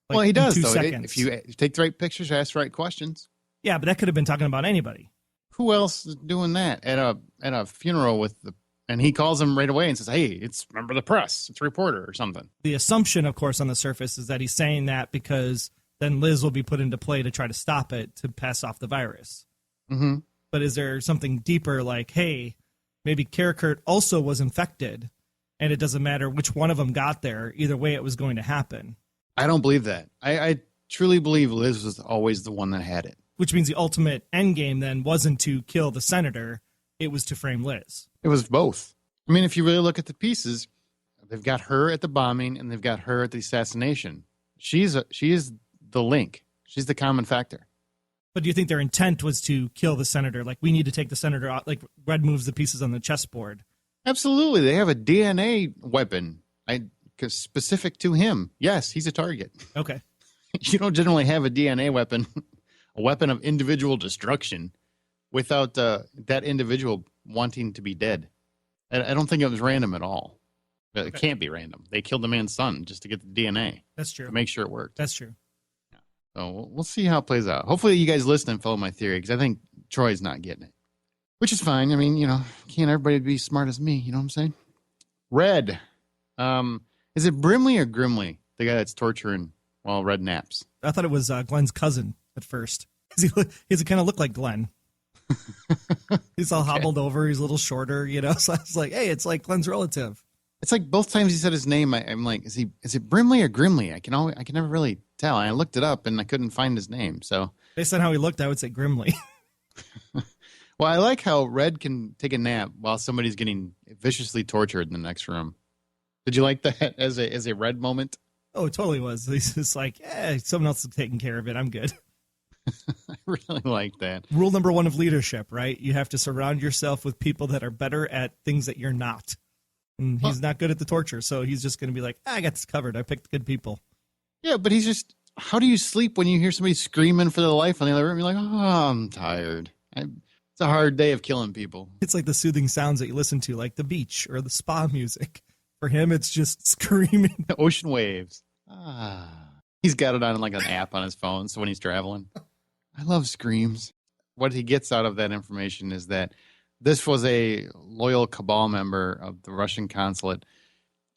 [SPEAKER 2] Like,
[SPEAKER 3] well, he does, though.
[SPEAKER 2] Seconds.
[SPEAKER 3] If you take the right pictures, ask the right questions.
[SPEAKER 2] Yeah, but that could have been talking about anybody.
[SPEAKER 3] Who else is doing that at a funeral and he calls him right away and says, hey, it's member of the press. It's a reporter or something.
[SPEAKER 2] The assumption, of course, on the surface is that he's saying that because then Liz will be put into play to try to stop it, to pass off the virus.
[SPEAKER 3] Mm-hmm.
[SPEAKER 2] But is there something deeper, like, hey, maybe Karakurt also was infected, and it doesn't matter which one of them got there. Either way, it was going to happen.
[SPEAKER 3] I don't believe that. I truly believe Liz was always the one that had it.
[SPEAKER 2] Which means the ultimate end game then wasn't to kill the senator. It was to frame Liz.
[SPEAKER 3] It was both. I mean, if you really look at the pieces, they've got her at the bombing and they've got her at the assassination. She is the link. She's the common factor.
[SPEAKER 2] But do you think their intent was to kill the senator? Like, we need to take the senator out. Like, Red moves the pieces on the chessboard.
[SPEAKER 3] Absolutely. They have a DNA weapon specific to him. Yes, he's a target.
[SPEAKER 2] Okay.
[SPEAKER 3] You don't generally have a DNA weapon, a weapon of individual destruction, without that individual wanting to be dead. I don't think it was random at all. It can't be random. They killed the man's son just to get the DNA.
[SPEAKER 2] That's true.
[SPEAKER 3] To make sure it worked.
[SPEAKER 2] That's true.
[SPEAKER 3] So we'll see how it plays out. Hopefully you guys listen and follow my theory, because I think Troy's not getting it, which is fine. I mean, can't everybody be smart as me? You know what I'm saying? Red. Is it Brimley or Grimley, the guy that's torturing while Red naps?
[SPEAKER 2] I thought it was Glenn's cousin at first. He kind of looked like Glenn. He's all hobbled over. He's a little shorter, So I was like, hey, it's like Glenn's relative.
[SPEAKER 3] It's like both times he said his name, I'm like, is it Brimley or Grimley? I can never really tell. I looked it up and I couldn't find his name. So
[SPEAKER 2] based on how he looked, I would say Grimley.
[SPEAKER 3] Well, I like how Red can take a nap while somebody's getting viciously tortured in the next room. Did you like that as a Red moment?
[SPEAKER 2] Oh, it totally was. He's just like, someone else is taking care of it. I'm good.
[SPEAKER 3] I really like that.
[SPEAKER 2] Rule number 1 of leadership, right? You have to surround yourself with people that are better at things that you're not. And he's not good at the torture, so he's just going to be like, I got this covered. I picked good people.
[SPEAKER 3] Yeah, but he's just, how do you sleep when you hear somebody screaming for their life in the other room? You're like, oh, I'm tired. It's a hard day of killing people. It's
[SPEAKER 2] like the soothing sounds that you listen to, like the beach or the spa music. For him, it's just screaming.
[SPEAKER 3] The ocean waves. He's got it on like an app on his phone, so when he's traveling. I love screams. What he gets out of that information is that this was a loyal cabal member of the Russian consulate,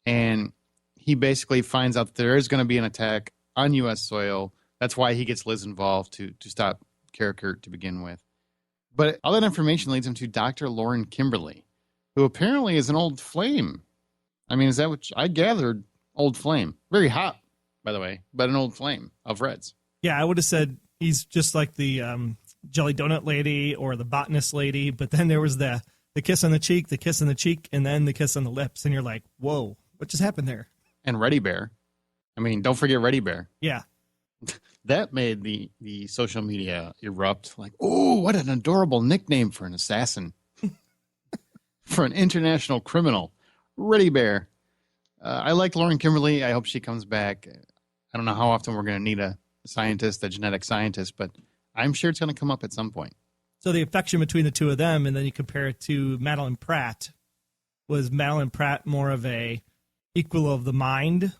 [SPEAKER 3] and he basically finds out that there is going to be an attack on U.S. soil. That's why he gets Liz involved to stop Karakurt to begin with. But all that information leads him to Dr. Lauren Kimberly, who apparently is an old flame. I mean, is that what I gathered? Old flame. Very hot, by the way, but an old flame of Reds.
[SPEAKER 2] Yeah, I would have said he's just like the jelly donut lady or the botanist lady, but then there was the kiss on the cheek, and then the kiss on the lips, and you're like, whoa, what just happened there?
[SPEAKER 3] And Reddy Bear. I mean, don't forget Reddy Bear.
[SPEAKER 2] Yeah.
[SPEAKER 3] That made the social media erupt. Like, oh, what an adorable nickname for an assassin. For an international criminal. Reddy Bear. I like Lauren Kimberly. I hope she comes back. I don't know how often we're going to need a genetic scientist, but I'm sure it's going to come up at some point.
[SPEAKER 2] So the affection between the two of them, and then you compare it to Madeline Pratt. Was Madeline Pratt more of a equal of the mind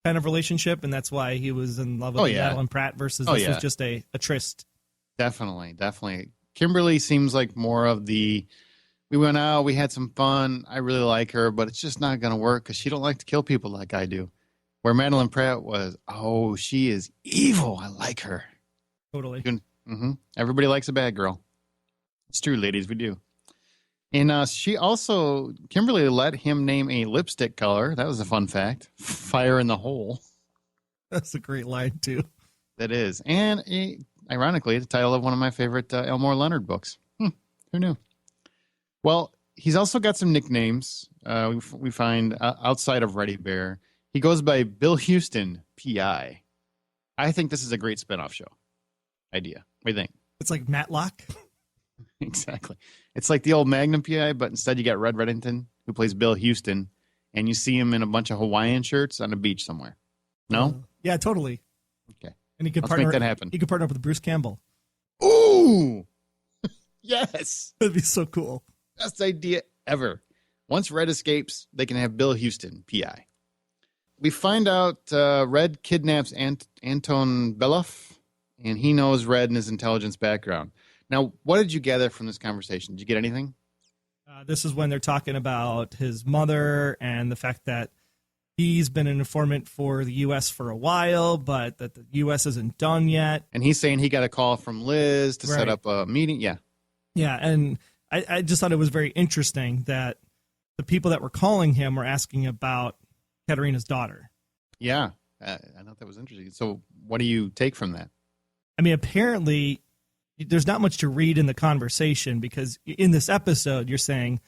[SPEAKER 2] kind of relationship, and that's why he was in love with Madeline Pratt versus this was just a tryst?
[SPEAKER 3] Definitely. Kimberly seems like more of the, we went out, we had some fun, I really like her, but it's just not going to work because she don't like to kill people like I do. Where Madeline Pratt was, oh, she is evil. I like her.
[SPEAKER 2] Totally.
[SPEAKER 3] Mm-hmm. Everybody likes a bad girl. It's true, ladies, we do. And she also, Kimberly let him name a lipstick color. That was a fun fact. Fire in the Hole.
[SPEAKER 2] That's a great line, too.
[SPEAKER 3] That is. And ironically, the title of one of my favorite Elmore Leonard books. Who knew? Well, he's also got some nicknames. We find outside of Reddy Bear. He goes by Bill Houston, P.I. I think this is a great spinoff show idea. What do you think?
[SPEAKER 2] It's like Matlock.
[SPEAKER 3] Exactly. It's like the old Magnum PI, but instead you got Red Reddington, who plays Bill Houston, and you see him in a bunch of Hawaiian shirts on a beach somewhere. No?
[SPEAKER 2] Yeah, totally.
[SPEAKER 3] Okay.
[SPEAKER 2] And he could
[SPEAKER 3] Let's make that happen.
[SPEAKER 2] He could partner up with Bruce Campbell.
[SPEAKER 3] Ooh! Yes!
[SPEAKER 2] That'd be so cool.
[SPEAKER 3] Best idea ever. Once Red escapes, they can have Bill Houston, PI. We find out Red kidnaps Anton Beloff, and he knows Red and his intelligence background. Now, what did you gather from this conversation? Did you get anything?
[SPEAKER 2] This is when they're talking about his mother and the fact that he's been an informant for the U.S. for a while, but that the U.S. isn't done yet.
[SPEAKER 3] And he's saying he got a call from Liz to set up a meeting. Yeah.
[SPEAKER 2] Yeah, and I just thought it was very interesting that the people that were calling him were asking about Katarina's daughter.
[SPEAKER 3] Yeah, I thought that was interesting. So what do you take from that?
[SPEAKER 2] I mean, apparently there's not much to read in the conversation, because in this episode you're saying,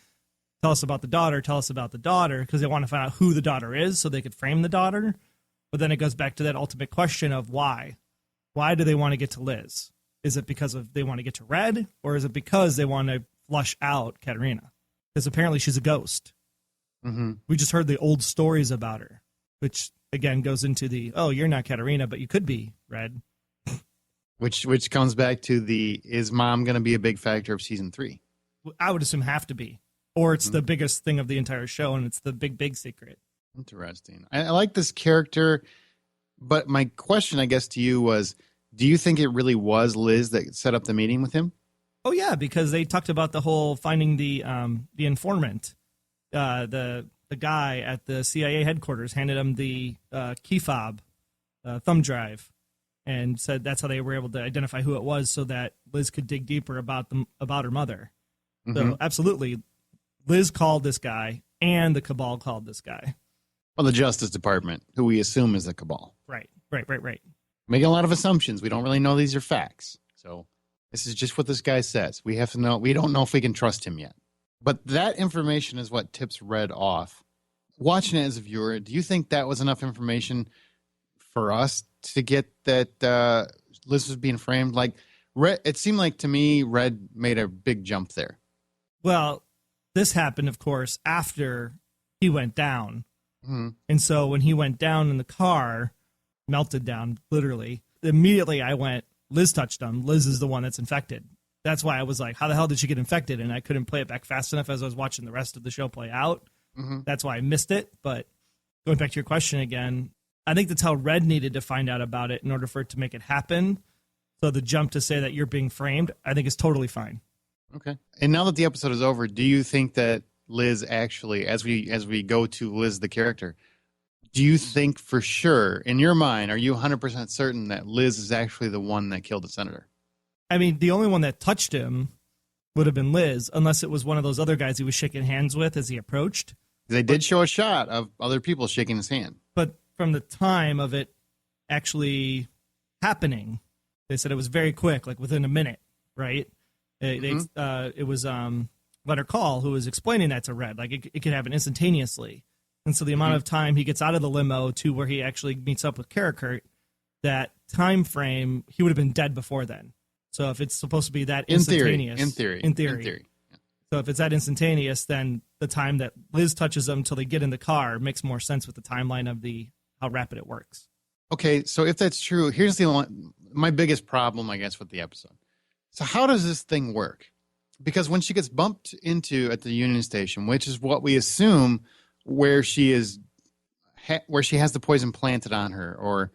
[SPEAKER 2] tell us about the daughter, because they want to find out who the daughter is so they could frame the daughter. But then it goes back to that ultimate question of why. Why do they want to get to Liz? Is it because they want to get to Red, or is it because they want to flush out Katarina? Because apparently she's a ghost.
[SPEAKER 3] Mm-hmm.
[SPEAKER 2] We just heard the old stories about her, which again goes into you're not Katarina, but you could be, Red.
[SPEAKER 3] Which comes back to is mom going to be a big factor of season 3?
[SPEAKER 2] I would assume have to be, or it's the biggest thing of the entire show, and it's the big secret.
[SPEAKER 3] Interesting. I like this character, but my question, I guess, to you was, do you think it really was Liz that set up the meeting with him?
[SPEAKER 2] Oh yeah, because they talked about the whole finding the informant. The guy at the CIA headquarters handed him the key fob thumb drive, and said that's how they were able to identify who it was, so that Liz could dig deeper about her mother. Mm-hmm. So absolutely, Liz called this guy, and the Cabal called this guy.
[SPEAKER 3] Well, the Justice Department, who we assume is the Cabal.
[SPEAKER 2] Right.
[SPEAKER 3] Making a lot of assumptions. We don't really know these are facts. So this is just what this guy says. We have to know. We don't know if we can trust him yet. But that information is what tips Red off. Watching it as a viewer, do you think that was enough information for us to get that Liz was being framed? Like, Red, it seemed like to me Red made a big jump there.
[SPEAKER 2] Well, this happened, of course, after he went down.
[SPEAKER 3] Mm-hmm.
[SPEAKER 2] And so when he went down in the car, melted down, literally, immediately I went, Liz touched him. Liz is the one that's infected. That's why I was like, how the hell did she get infected? And I couldn't play it back fast enough as I was watching the rest of the show play out.
[SPEAKER 3] Mm-hmm.
[SPEAKER 2] That's why I missed it. But going back to your question again, I think that's how Red needed to find out about it in order for it to make it happen. So the jump to say that you're being framed, I think is totally fine.
[SPEAKER 3] Okay. And now that the episode is over, do you think that Liz actually, as we go to Liz the character, do you think for sure, in your mind, are you 100% certain that Liz is actually the one that killed the senator?
[SPEAKER 2] I mean, the only one that touched him would have been Liz, unless it was one of those other guys he was shaking hands with as he approached.
[SPEAKER 3] They did show a shot of other people shaking his hand.
[SPEAKER 2] But from the time of it actually happening, they said it was very quick, like within a minute, right? It was Letter Call who was explaining that to Red. Like, it could happen instantaneously. And so the amount of time he gets out of the limo to where he actually meets up with Karakurt, that time frame, he would have been dead before then. So if it's supposed to be that instantaneous.
[SPEAKER 3] In theory. Yeah.
[SPEAKER 2] So if it's that instantaneous, then the time that Liz touches them until they get in the car makes more sense with the timeline of how rapid it works.
[SPEAKER 3] Okay, so if that's true, here's my biggest problem, I guess, with the episode. So how does this thing work? Because when she gets bumped into at the Union Station, which is what we assume where she has the poison planted on her or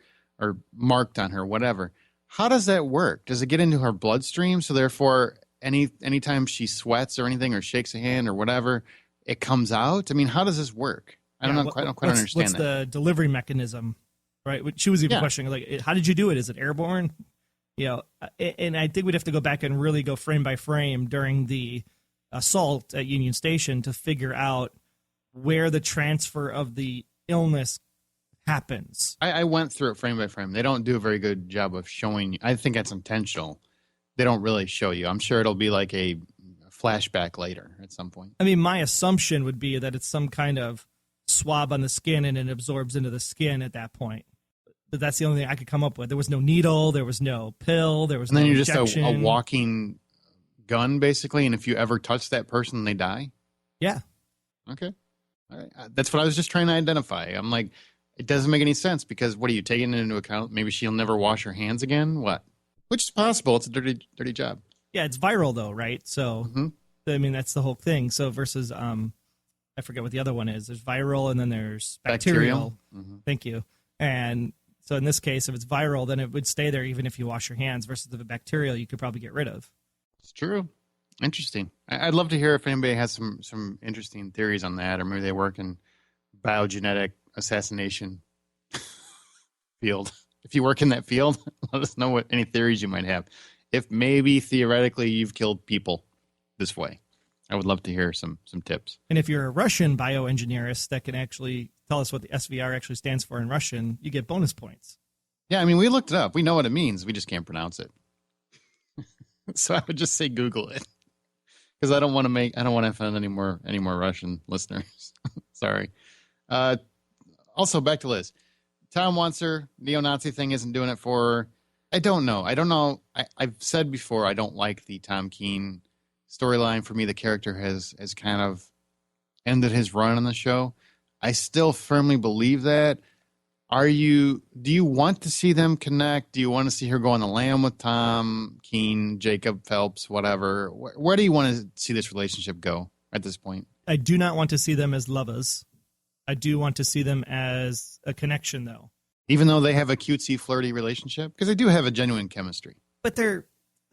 [SPEAKER 3] marked on her, whatever. How does that work? Does it get into her bloodstream? So therefore, anytime she sweats or anything or shakes a hand or whatever, it comes out? I mean, how does this work? I don't quite understand
[SPEAKER 2] what's
[SPEAKER 3] that.
[SPEAKER 2] The delivery mechanism, right? She was even questioning, like, how did you do it? Is it airborne? And I think we'd have to go back and really go frame by frame during the assault at Union Station to figure out where the transfer of the illness happens.
[SPEAKER 3] I went through it frame by frame. They don't do a very good job of showing you. I think that's intentional. They don't really show you. I'm sure it'll be like a flashback later at some point.
[SPEAKER 2] I mean, my assumption would be that it's some kind of swab on the skin and it absorbs into the skin at that point. But that's the only thing I could come up with. There was no needle, there was no pill, there was no injection.
[SPEAKER 3] And then you're just a walking gun, basically, and if you ever touch that person, they die?
[SPEAKER 2] Yeah.
[SPEAKER 3] Okay. All right. That's what I was just trying to identify. I'm like, it doesn't make any sense because what are you taking into account? Maybe she'll never wash her hands again? What? Which is possible. It's a dirty job.
[SPEAKER 2] Yeah, it's viral, though, right? So, I mean, that's the whole thing. So versus, I forget what the other one is. There's viral and then there's bacterial. Thank you. And so in this case, if it's viral, then it would stay there even if you wash your hands versus the bacterial you could probably get rid of.
[SPEAKER 3] It's true. Interesting. I'd love to hear if anybody has some interesting theories on that, or maybe they work in biogenetic assassination field. If you work in that field, let us know what any theories you might have. If maybe theoretically you've killed people this way, I would love to hear some tips.
[SPEAKER 2] And if you're a Russian bioengineerist that can actually tell us what the SVR actually stands for in Russian, you get bonus points.
[SPEAKER 3] Yeah, I mean, we looked it up. We know what it means. We just can't pronounce it. So I would just say Google it, because I don't want to offend any more Russian listeners. Sorry. Also, back to Liz. Tom wants her. Neo-Nazi thing isn't doing it for her. I don't know. I've said before I don't like the Tom Keene storyline. For me, the character has kind of ended his run on the show. I still firmly believe that. Do you want to see them connect? Do you want to see her go on the lam with Tom Keene, Jacob Phelps, whatever? Where do you want to see this relationship go at this point?
[SPEAKER 2] I do not want to see them as lovers. I do want to see them as a connection, though.
[SPEAKER 3] Even though they have a cutesy, flirty relationship? Because they do have a genuine chemistry.
[SPEAKER 2] But they're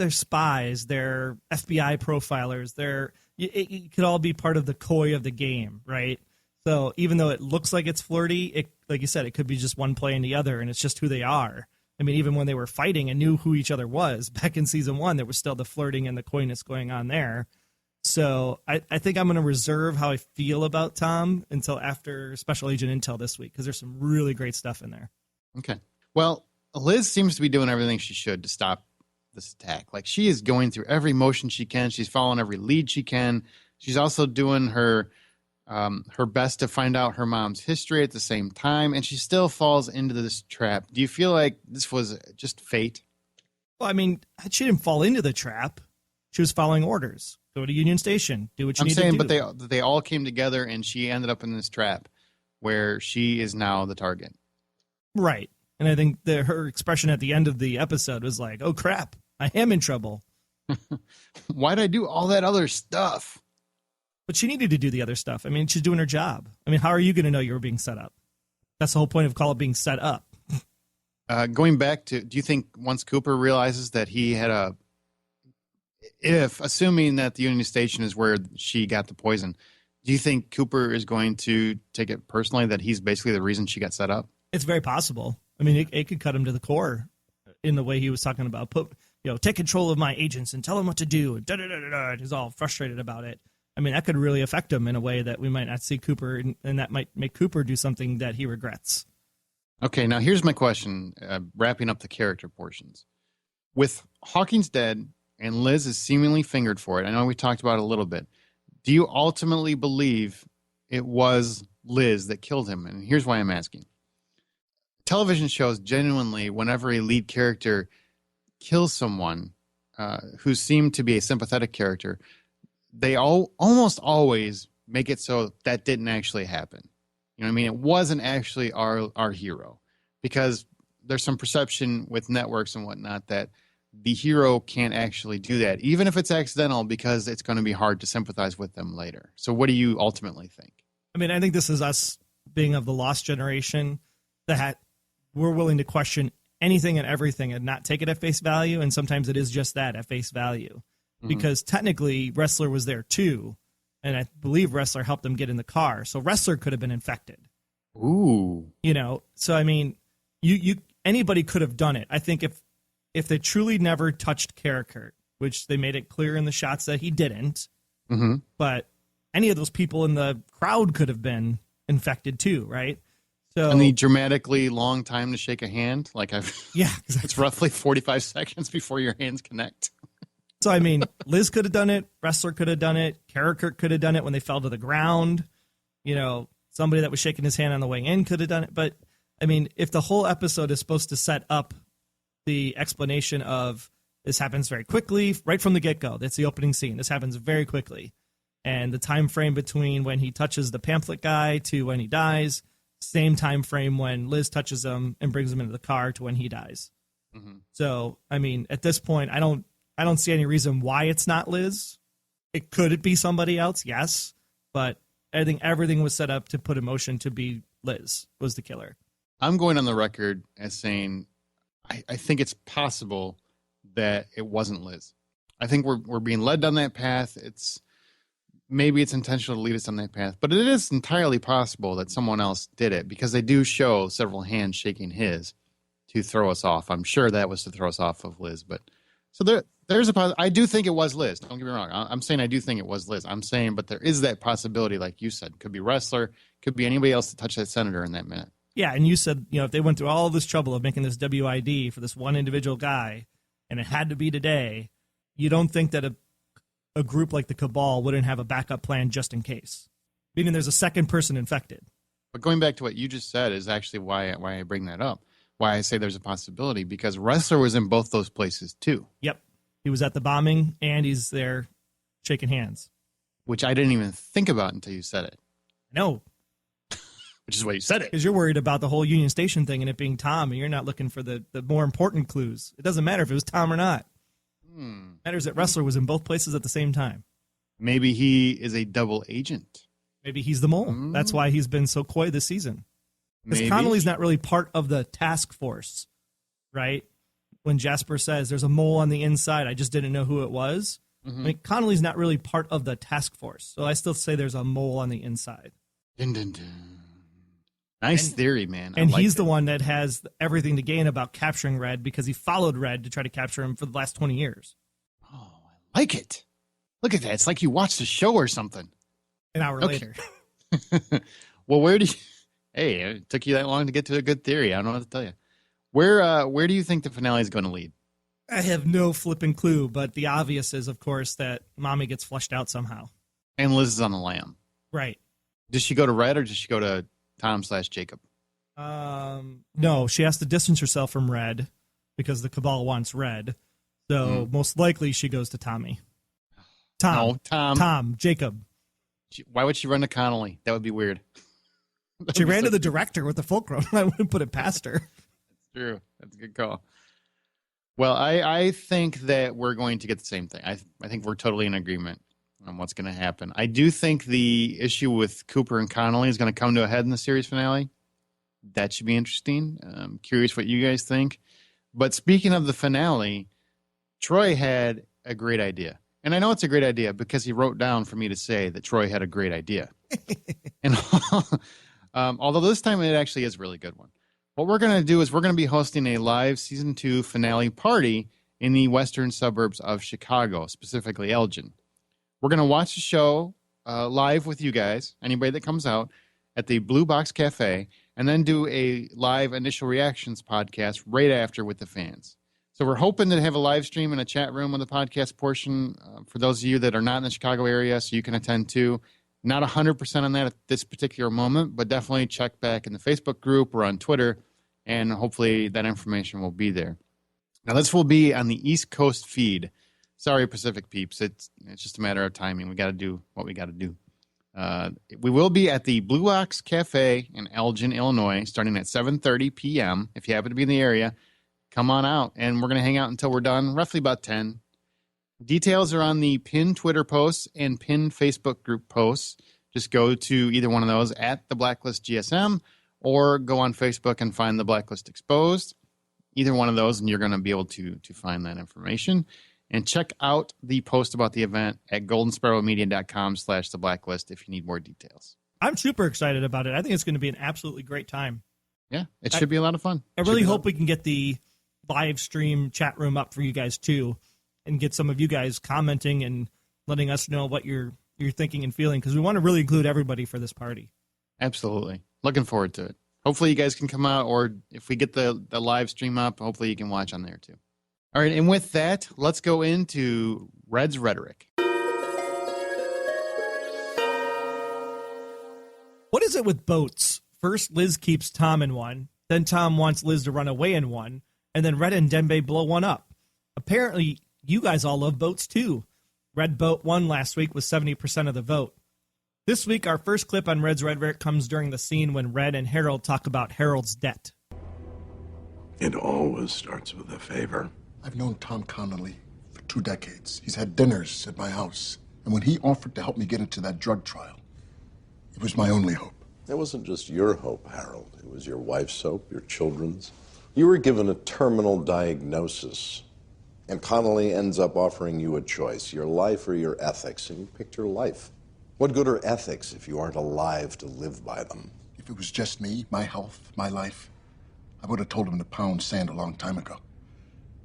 [SPEAKER 2] spies. They're FBI profilers. It could all be part of the coy of the game, right? So even though it looks like it's flirty, like you said, it could be just one playing the other, and it's just who they are. I mean, even when they were fighting and knew who each other was, back in season 1, there was still the flirting and the coyness going on there. So I think I'm going to reserve how I feel about Tom until after Special Agent Intel this week, because there's some really great stuff in there.
[SPEAKER 3] Okay. Well, Liz seems to be doing everything she should to stop this attack. Like, she is going through every motion she can. She's following every lead she can. She's also doing her best to find out her mom's history at the same time, and she still falls into this trap. Do you feel like this was just fate?
[SPEAKER 2] Well, I mean, she didn't fall into the trap. She was following orders. Go to Union Station. Do what you need to do.
[SPEAKER 3] But they all came together, and she ended up in this trap where she is now the target.
[SPEAKER 2] Right. And I think her expression at the end of the episode was like, oh, crap, I am in trouble.
[SPEAKER 3] Why'd I do all that other stuff?
[SPEAKER 2] But she needed to do the other stuff. I mean, she's doing her job. I mean, how are you going to know you were being set up? That's the whole point of Call It being set up.
[SPEAKER 3] Going back to, do you think once Cooper realizes that he had assuming that the Union Station is where she got the poison, do you think Cooper is going to take it personally that he's basically the reason she got set up? It's
[SPEAKER 2] very possible. I mean, it could cut him to the core in the way he was talking about, take control of my agents and tell them what to do. He's all frustrated about it. I mean, that could really affect him in a way that we might not see Cooper, and that might make Cooper do something that he regrets.
[SPEAKER 3] Okay, now here's my question, wrapping up the character portions. With Hawkins dead and Liz is seemingly fingered for it, I know we talked about it a little bit, do you ultimately believe it was Liz that killed him? And here's why I'm asking. Television shows genuinely, whenever a lead character kills someone who seemed to be a sympathetic character, they almost always make it so that didn't actually happen. You know what I mean? It wasn't actually our hero, because there's some perception with networks and whatnot that the hero can't actually do that, even if it's accidental, because it's going to be hard to sympathize with them later. So what do you ultimately think?
[SPEAKER 2] I mean, I think this is us being of the lost generation, that we're willing to question anything and everything and not take it at face value. And sometimes it is just that, at face value. Because technically Ressler was there too, and I believe Ressler helped him get in the car, so Ressler could have been infected.
[SPEAKER 3] Ooh,
[SPEAKER 2] so I mean, you anybody could have done it. I think if they truly never touched Karakurt, which they made it clear in the shots that he didn't, but any of those people in the crowd could have been infected too, right? So,
[SPEAKER 3] and the dramatically long time to shake a hand,
[SPEAKER 2] yeah, exactly.
[SPEAKER 3] It's roughly 45 seconds before your hands connect.
[SPEAKER 2] So, I mean, Liz could have done it. Ressler could have done it. Karakurt could have done it when they fell to the ground. Somebody that was shaking his hand on the way in could have done it. But, I mean, if the whole episode is supposed to set up the explanation of this happens very quickly, right from the get-go, that's the opening scene. This happens very quickly. And the time frame between when he touches the pamphlet guy to when he dies, same time frame when Liz touches him and brings him into the car to when he dies. Mm-hmm. So, I mean, at this point, I don't see any reason why it's not Liz. Could it be somebody else? Yes. But I think everything was set up to put in motion to be Liz was the killer.
[SPEAKER 3] I'm going on the record as saying I think it's possible that it wasn't Liz. I think we're being led down that path. Maybe it's intentional to lead us on that path, but it is entirely possible that someone else did it because they do show several hands shaking his to throw us off. I'm sure that was to throw us off of Liz, but so there's I do think it was Liz. Don't get me wrong. I'm saying I do think it was Liz. I'm saying, but there is that possibility, like you said, could be Ressler, could be anybody else to touch that senator in that minute.
[SPEAKER 2] Yeah, and you said, if they went through all this trouble of making this WID for this one individual guy, and it had to be today, you don't think that a group like the Cabal wouldn't have a backup plan just in case, meaning there's a second person infected.
[SPEAKER 3] But going back to what you just said is actually why I bring that up, why I say there's a possibility, because Ressler was in both those places too.
[SPEAKER 2] Yep. He was at the bombing, and he's there shaking hands.
[SPEAKER 3] Which I didn't even think about until you said it.
[SPEAKER 2] No.
[SPEAKER 3] Which is why you said it.
[SPEAKER 2] Because you're worried about the whole Union Station thing and it being Tom, and you're not looking for the more important clues. It doesn't matter if it was Tom or not. It matters that Ressler was in both places at the same time.
[SPEAKER 3] Maybe he is a double agent.
[SPEAKER 2] Maybe he's the mole. That's why he's been so coy this season. Because Connelly's not really part of the task force, right? When Jasper says there's a mole on the inside, I just didn't know who it was. Mm-hmm. I mean, Connelly's not really part of the task force. So I still say there's a mole on the inside.
[SPEAKER 3] Dun, dun, dun. Nice theory, man.
[SPEAKER 2] And he's the one that has everything to gain about capturing Red because he followed Red to try to capture him for the last 20 years.
[SPEAKER 3] Oh, I like it. Look at that. It's like you watched a show or something.
[SPEAKER 2] An hour later.
[SPEAKER 3] Well, hey, it took you that long to get to a good theory. I don't know what to tell you. Where do you think the finale is going to lead?
[SPEAKER 2] I have no flipping clue, but the obvious is, of course, that Mommy gets flushed out somehow.
[SPEAKER 3] And Liz is on the lam.
[SPEAKER 2] Right.
[SPEAKER 3] Does she go to Red or does she go to Tom/Jacob?
[SPEAKER 2] No, she has to distance herself from Red because the Cabal wants Red. So most likely she goes to Tommy. Tom, Jacob.
[SPEAKER 3] Why would she run to Connelly? That would be weird.
[SPEAKER 2] She ran to the director with the fulcrum. I wouldn't put it past her.
[SPEAKER 3] That's true. That's a good call. Well, I think that we're going to get the same thing. I think we're totally in agreement on what's going to happen. I do think the issue with Cooper and Connelly is going to come to a head in the series finale. That should be interesting. I'm curious what you guys think. But speaking of the finale, Troy had a great idea. And I know it's a great idea because he wrote down for me to say that Troy had a great idea. And although this time it actually is a really good one. What we're going to do is we're going to be hosting a live season 2 finale party in the western suburbs of Chicago, specifically Elgin. We're going to watch the show live with you guys, anybody that comes out, at the Blue Box Cafe, and then do a live initial reactions podcast right after with the fans. So we're hoping to have a live stream and a chat room on the podcast portion for those of you that are not in the Chicago area, so you can attend too. Not 100% on that at this particular moment, but definitely check back in the Facebook group or on Twitter, and hopefully that information will be there. Now, this will be on the East Coast feed. Sorry, Pacific peeps. It's just a matter of timing. We got to do what we got to do. We will be at the Blue Box Cafe in Elgin, Illinois, starting at 7:30 p.m. If you happen to be in the area, come on out, and we're going to hang out until we're done, roughly about 10. Details are on the pinned Twitter posts and pinned Facebook group posts. Just go to either one of those at the Blacklist GSM or go on Facebook and find the Blacklist Exposed. Either one of those, and you're going to be able to find that information. And check out the post about the event at goldensparrowmedia.com/the Blacklist if you need more details.
[SPEAKER 2] I'm super excited about it. I think it's going to be an absolutely great time.
[SPEAKER 3] Yeah, it should be a lot of fun.
[SPEAKER 2] I really hope we can get the live stream chat room up for you guys too, and get some of you guys commenting and letting us know what you're thinking and feeling, because we want to really include everybody for this party.
[SPEAKER 3] Absolutely. Looking forward to it. Hopefully you guys can come out, or if we get the live stream up, hopefully you can watch on there too. All right, and with that, let's go into Red's rhetoric.
[SPEAKER 2] What is it with boats? First, Liz keeps Tom in one, then Tom wants Liz to run away in one, and then Red and Dembe blow one up. Apparently, you guys all love boats too. Red boat won last week with 70% of the vote. This week, our first clip on Red's rhetoric comes during the scene when Red and Harold talk about Harold's debt.
[SPEAKER 4] It always starts with a favor.
[SPEAKER 5] I've known Tom Connelly for 2 decades. He's had dinners at my house. And when he offered to help me get into that drug trial, it was my only hope.
[SPEAKER 4] It wasn't just your hope, Harold. It was your wife's hope, your children's. You were given a terminal diagnosis, and Connelly ends up offering you a choice, your life or your ethics, and you picked your life. What good are ethics if you aren't alive to live by them?
[SPEAKER 5] If it was just me, my health, my life, I would have told him to pound sand a long time ago.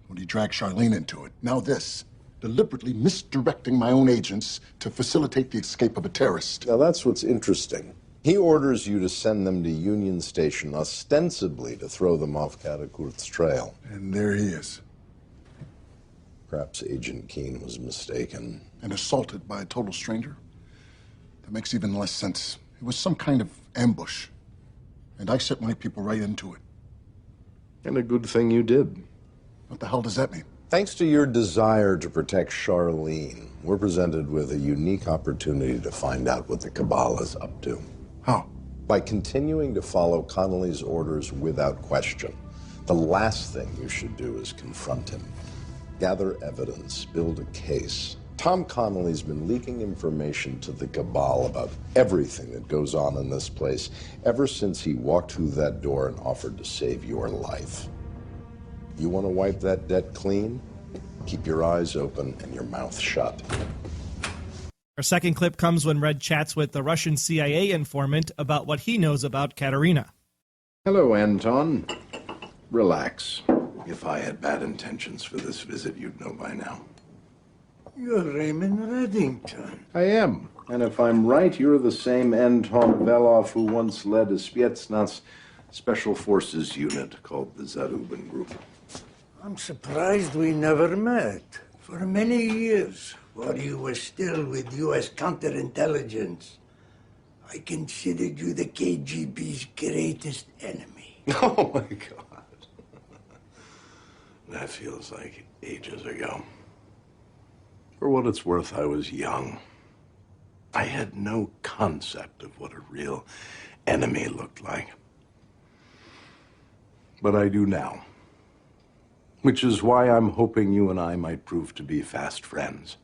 [SPEAKER 5] When he dragged Charlene into it. Now this, deliberately misdirecting my own agents to facilitate the escape of a terrorist.
[SPEAKER 4] Now that's what's interesting. He orders you to send them to Union Station, ostensibly to throw them off Karakurt's trail.
[SPEAKER 5] And there he is.
[SPEAKER 4] Perhaps Agent Keene was mistaken.
[SPEAKER 5] And assaulted by a total stranger? That makes even less sense. It was some kind of ambush. And I set my people right into it.
[SPEAKER 4] And a good thing you did.
[SPEAKER 5] What the hell does that mean?
[SPEAKER 4] Thanks to your desire to protect Charlene, we're presented with a unique opportunity to find out what the Cabal is up to.
[SPEAKER 5] How?
[SPEAKER 4] By continuing to follow Connelly's orders without question. The last thing you should do is confront him. Gather evidence, build a case. Tom Connelly's been leaking information to the Cabal about everything that goes on in this place ever since he walked through that door and offered to save your life. You want to wipe that debt clean? Keep your eyes open and your mouth shut.
[SPEAKER 2] Our second clip comes when Red chats with the Russian CIA informant about what he knows about Katerina.
[SPEAKER 4] Hello, Anton. Relax. If I had bad intentions for this visit, you'd know by now.
[SPEAKER 6] You're Raymond Reddington.
[SPEAKER 4] I am. And if I'm right, you're the same Anton Velov who once led a Spetsnaz special forces unit called the Zarubin Group.
[SPEAKER 6] I'm surprised we never met. For many years, while you were still with U.S. counterintelligence, I considered you the KGB's greatest enemy.
[SPEAKER 4] Oh, my God. That feels like ages ago. For what it's worth, I was young. I had no concept of what a real enemy looked like. But I do now. Which is why I'm hoping you and I might prove to be fast friends.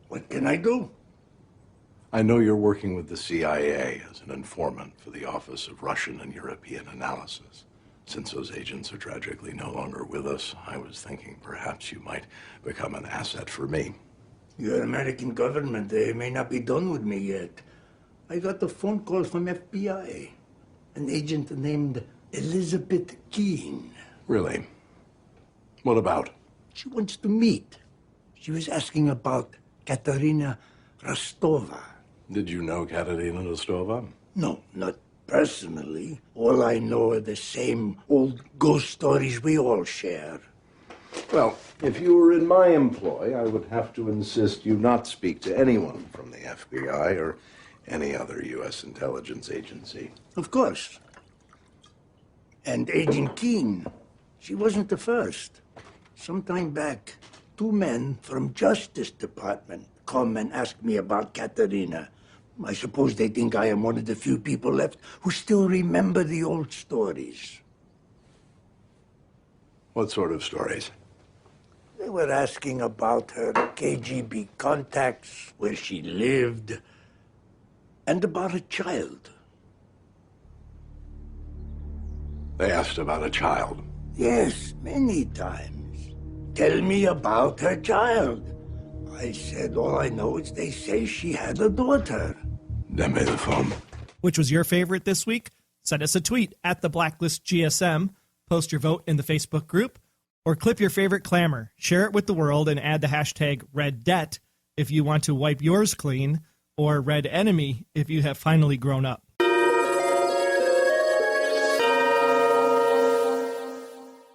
[SPEAKER 6] What can I do?
[SPEAKER 4] I know you're working with the CIA as an informant for the Office of Russian and European Analysis. Since those agents are tragically no longer with us, I was thinking perhaps you might become an asset for me.
[SPEAKER 6] Your American government, they may not be done with me yet. I got a phone call from FBI. An agent named Elizabeth Keene.
[SPEAKER 4] Really? What about?
[SPEAKER 6] She wants to meet. She was asking about Katerina Rostova.
[SPEAKER 4] Did you know Katerina Rostova?
[SPEAKER 6] No, not personally. All I know are the same old ghost stories we all share.
[SPEAKER 4] Well, if you were in my employ, I would have to insist you not speak to anyone from the FBI or any other U.S. intelligence agency.
[SPEAKER 6] Of course. And Agent Keene, she wasn't the first. Sometime back, 2 men from Justice Department come and ask me about Katerina. I suppose they think I am one of the few people left who still remember the old stories.
[SPEAKER 4] What sort of stories?
[SPEAKER 6] They were asking about her KGB contacts, where she lived, and about a child.
[SPEAKER 4] They asked about a child.
[SPEAKER 6] Yes, many times. Tell me about her child. I said, all I know is they say she had a daughter.
[SPEAKER 4] Then made the phone.
[SPEAKER 2] Which was your favorite this week? Send us a tweet at the Blacklist GSM, post your vote in the Facebook group, or clip your favorite clamor, share it with the world, and add the hashtag #RedDebt if you want to wipe yours clean, or Red Enemy if you have finally grown up.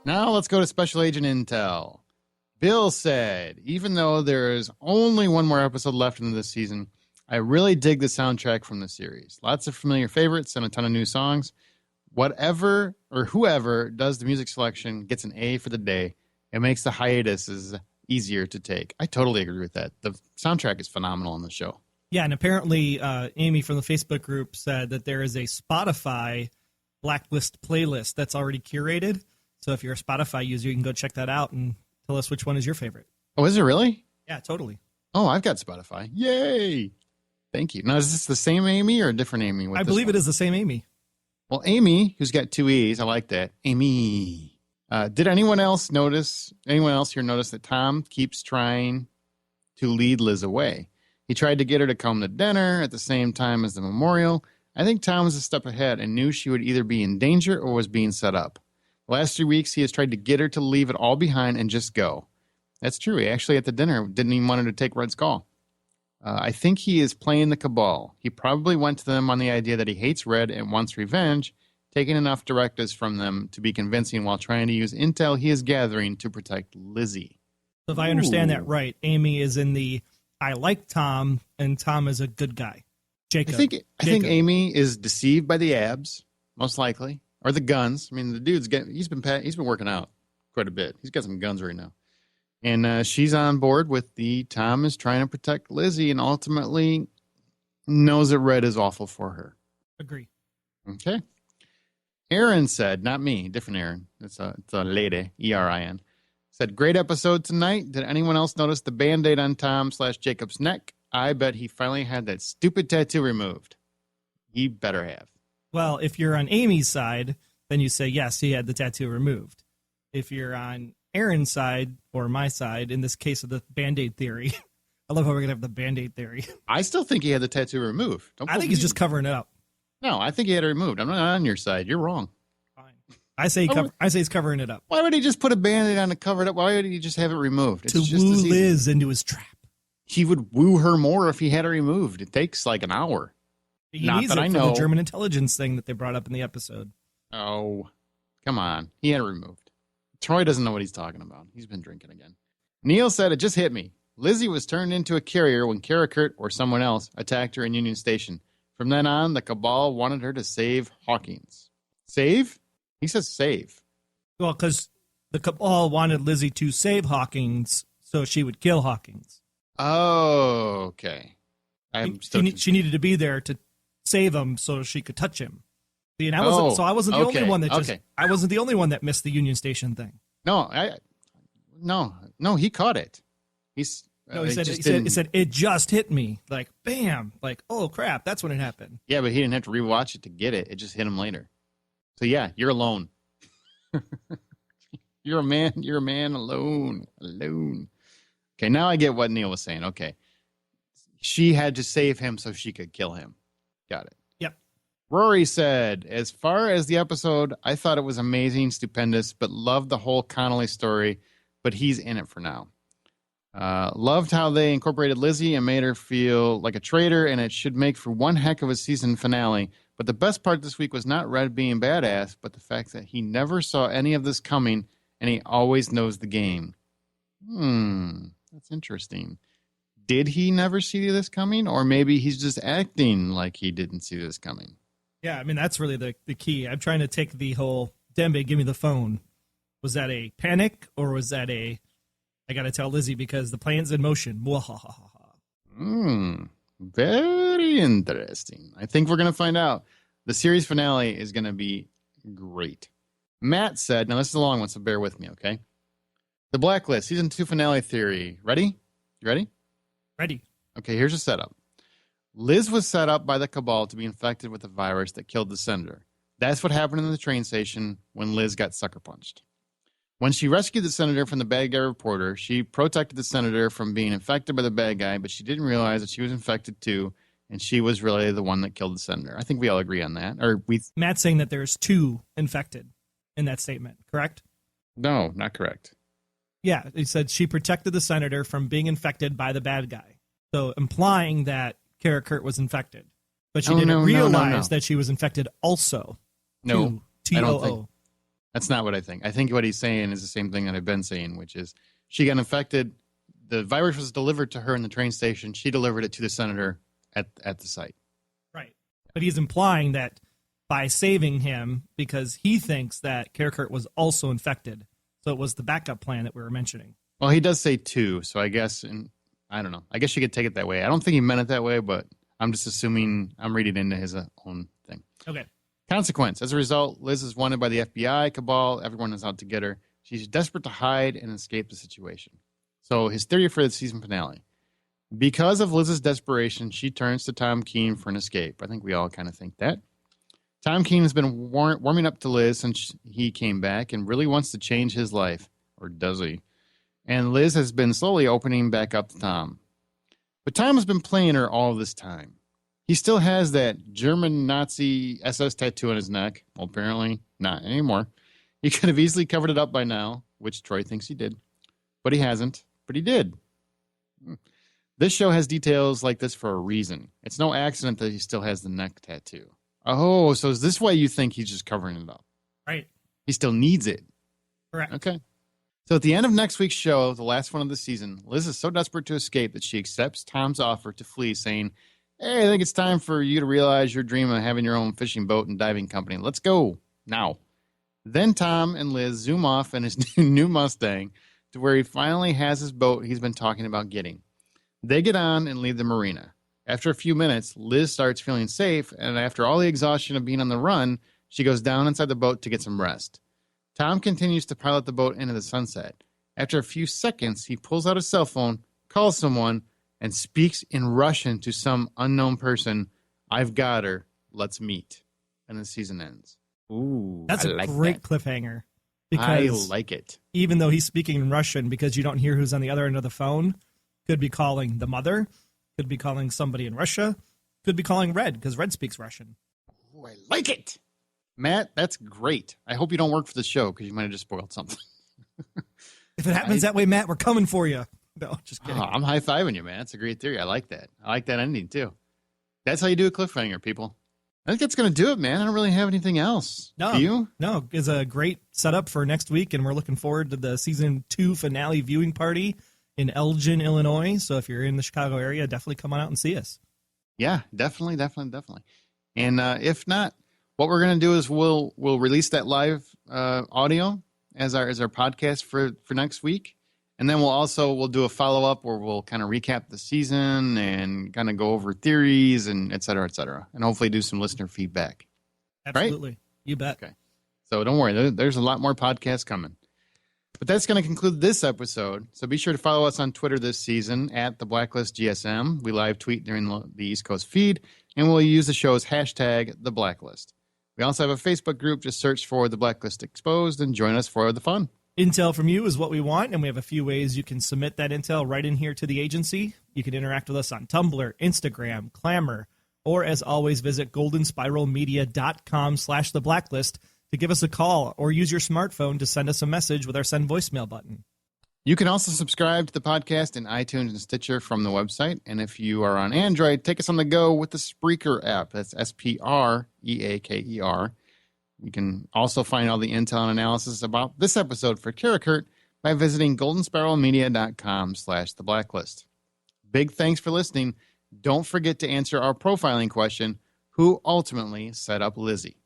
[SPEAKER 3] Now let's go to Special Agent Intel. Bill said, even though there is only one more episode left in this season, I really dig the soundtrack from the series. Lots of familiar favorites and a ton of new songs. Whatever or whoever does the music selection gets an A for the day. It makes the hiatuses easier to take. I totally agree with that. The soundtrack is phenomenal on the show.
[SPEAKER 2] Yeah, and apparently Amy from the Facebook group said that there is a Spotify Blacklist playlist that's already curated. So if you're a Spotify user, you can go check that out and tell us which one is your favorite.
[SPEAKER 3] Oh, is it really?
[SPEAKER 2] Yeah, totally.
[SPEAKER 3] Oh, I've got Spotify. Yay! Thank you. Now, is this the same Amy or a different Amy?
[SPEAKER 2] I believe it is the same Amy.
[SPEAKER 3] Well, Amy, who's got 2 E's, I like that. Amy. Did anyone else here notice that Tom keeps trying to lead Liz away? He tried to get her to come to dinner at the same time as the memorial. I think Tom was a step ahead and knew she would either be in danger or was being set up. The last 3 weeks, he has tried to get her to leave it all behind and just go. That's true. He actually, at the dinner, didn't even want her to take Red's call. I think he is playing the cabal. He probably went to them on the idea that he hates Red and wants revenge, taking enough directives from them to be convincing while trying to use intel he is gathering to protect Lizzie.
[SPEAKER 2] So if I understand that right, Amy is in the I like Tom, and Tom is a good guy. Jacob.
[SPEAKER 3] I think Amy is deceived by the abs, most likely, or the guns. I mean, the dude's he's been working out quite a bit. He's got some guns right now, and she's on board with the Tom is trying to protect Lizzie, and ultimately knows that Red is awful for her.
[SPEAKER 2] Agree.
[SPEAKER 3] Okay. Aaron said, not me, different Aaron. It's a lady, E-R-I-N. Said, great episode tonight. Did anyone else notice the Band-Aid on Tom/Jacob's neck? I bet he finally had that stupid tattoo removed. He better have.
[SPEAKER 2] Well, if you're on Amy's side, then you say, yes, he had the tattoo removed. If you're on Aaron's side, or my side, in this case of the Band-Aid theory, I love how we're going to have the Band-Aid theory.
[SPEAKER 3] I still think he had the tattoo removed.
[SPEAKER 2] I think he's just covering it up.
[SPEAKER 3] No, I think he had it removed. I'm not on your side. You're wrong.
[SPEAKER 2] Fine. I say he's covering it up.
[SPEAKER 3] Why would he just put a Band-Aid on to cover it up? Why would he just have it removed?
[SPEAKER 2] To woo Liz into his trap.
[SPEAKER 3] He would woo her more if he had it removed. It takes like an hour.
[SPEAKER 2] He needs it for the German intelligence thing that they brought up in the episode.
[SPEAKER 3] Oh, come on. He had it removed. Troy doesn't know what he's talking about. He's been drinking again. Neil said, it just hit me. Lizzie was turned into a carrier when Karakurt or someone else attacked her in Union Station. From then on, the Cabal wanted her to save Hawkins. Save? He says save.
[SPEAKER 2] Well, because the Cabal wanted Lizzie to save Hawkins so she would kill Hawkins.
[SPEAKER 3] Oh, okay.
[SPEAKER 2] She needed to be there to save him so she could touch him. See, and I wasn't the only one that I wasn't the only one that missed the Union Station thing.
[SPEAKER 3] No, he caught it. He
[SPEAKER 2] said it just hit me, like bam, like oh crap, that's when it happened.
[SPEAKER 3] Yeah, but he didn't have to rewatch it to get it. It just hit him later. So yeah, you're alone. You're a man alone. Okay, now I get what Neil was saying. Okay, she had to save him so she could kill him. Got it.
[SPEAKER 2] Yep.
[SPEAKER 3] Rory said, as far as the episode, I thought it was amazing, stupendous, but loved the whole Connelly story. But he's in it for now. Loved how they incorporated Lizzie and made her feel like a traitor, and it should make for one heck of a season finale. But the best part this week was not Red being badass, but the fact that he never saw any of this coming, and he always knows the game. That's interesting. Did he never see this coming, or maybe he's just acting like he didn't see this coming?
[SPEAKER 2] Yeah, I mean, that's really the key. I'm trying to take the whole, Dembe, give me the phone. Was that a panic, or was that I got to tell Lizzie because the plan's in motion?
[SPEAKER 3] Very interesting. I think we're going to find out. The series finale is going to be great. Matt said, now this is a long one, so bear with me, okay? The Blacklist, season 2 finale theory. Ready? You ready?
[SPEAKER 2] Ready.
[SPEAKER 3] Okay, here's a setup. Liz was set up by the Cabal to be infected with a virus that killed the senator. That's what happened in the train station when Liz got sucker punched. When she rescued the senator from the bad guy reporter, she protected the senator from being infected by the bad guy, but she didn't realize that she was infected too, and she was really the one that killed the senator. I think we all agree on that.
[SPEAKER 2] Matt's saying that there's 2 infected in that statement, correct?
[SPEAKER 3] No, not correct.
[SPEAKER 2] Yeah, he said she protected the senator from being infected by the bad guy. So implying that Karakurt was infected. But she didn't realize that she was infected also.
[SPEAKER 3] No,
[SPEAKER 2] T-O-O.
[SPEAKER 3] That's not what I think. I think what he's saying is the same thing that I've been saying, which is she got infected. The virus was delivered to her in the train station. She delivered it to the senator at the site.
[SPEAKER 2] Right. But he's implying that by saving him, because he thinks that Karakurt was also infected. So it was the backup plan that we were mentioning.
[SPEAKER 3] Well, he does say 2, so I guess, and I don't know. I guess you could take it that way. I don't think he meant it that way, but I'm just assuming I'm reading into his own thing.
[SPEAKER 2] Okay.
[SPEAKER 3] Consequence. As a result, Liz is wanted by the FBI, cabal. Everyone is out to get her. She's desperate to hide and escape the situation. So his theory for the season finale. Because of Liz's desperation, she turns to Tom Keene for an escape. I think we all kind of think that. Tom Keene has been warming up to Liz since he came back and really wants to change his life. Or does he? And Liz has been slowly opening back up to Tom. But Tom has been playing her all this time. He still has that German Nazi SS tattoo on his neck. Well, apparently not anymore. He could have easily covered it up by now, which Troy thinks he did. But he hasn't. But he did. This show has details like this for a reason. It's no accident that he still has the neck tattoo. Oh, so is this why you think he's just covering it up?
[SPEAKER 2] Right.
[SPEAKER 3] He still needs it.
[SPEAKER 2] Correct.
[SPEAKER 3] Okay. So at the end of next week's show, the last one of the season, Liz is so desperate to escape that she accepts Tom's offer to flee, saying, "Hey, I think it's time for you to realize your dream of having your own fishing boat and diving company. Let's go now." Then Tom and Liz zoom off in his new Mustang to where he finally has his boat he's been talking about getting. They get on and leave the marina. After a few minutes, Liz starts feeling safe, and after all the exhaustion of being on the run, she goes down inside the boat to get some rest. Tom continues to pilot the boat into the sunset. After a few seconds, he pulls out his cell phone, calls someone, and speaks in Russian to some unknown person. "I've got her. Let's meet." And the season ends. Ooh,
[SPEAKER 2] That's
[SPEAKER 3] I
[SPEAKER 2] a
[SPEAKER 3] like
[SPEAKER 2] great
[SPEAKER 3] that.
[SPEAKER 2] cliffhanger.
[SPEAKER 3] I
[SPEAKER 2] Because
[SPEAKER 3] like it.
[SPEAKER 2] even though he's speaking in Russian, because you don't hear who's on the other end of the phone, could be calling the mother, could be calling somebody in Russia, could be calling Red, because Red speaks Russian.
[SPEAKER 3] Ooh, I like it. Matt, that's great. I hope you don't work for the show because you might have just spoiled something.
[SPEAKER 2] If it happens that way, Matt, we're coming for you. No, just kidding.
[SPEAKER 3] Oh, I'm high-fiving you, man. That's a great theory. I like that. I like that ending, too. That's how you do a cliffhanger, people. I think that's going to do it, man. I don't really have anything else.
[SPEAKER 2] No,
[SPEAKER 3] Do you?
[SPEAKER 2] No, it's a great setup for next week, and we're looking forward to the season 2 finale viewing party in Elgin, Illinois. So if you're in the Chicago area, definitely come on out and see us.
[SPEAKER 3] Yeah, definitely. And if not, what we're going to do is we'll release that live audio as our podcast for next week. And then we'll do a follow-up where we'll kind of recap the season and kind of go over theories and et cetera, and hopefully do some listener feedback.
[SPEAKER 2] Absolutely.
[SPEAKER 3] Right?
[SPEAKER 2] You bet.
[SPEAKER 3] Okay. So don't worry. There's a lot more podcasts coming. But that's going to conclude this episode. So be sure to follow us on Twitter this season at the Blacklist GSM. We live tweet during the East Coast feed, and we'll use the show's hashtag, The Blacklist. We also have a Facebook group. Just search for The Blacklist Exposed and join us for the fun.
[SPEAKER 2] Intel from you is what we want, and we have a few ways you can submit that intel right in here to the agency. You can interact with us on Tumblr, Instagram, Clamor, or as always, visit goldenspiralmedia.com/theblacklist to give us a call or use your smartphone to send us a message with our send voicemail button.
[SPEAKER 3] You can also subscribe to the podcast in iTunes and Stitcher from the website. And if you are on Android, take us on the go with the Spreaker app. That's Spreaker. You can also find all the intel and analysis about this episode for Karakurt by visiting goldenspiralmedia.com/theblacklist. Big thanks for listening. Don't forget to answer our profiling question: who ultimately set up Lizzie?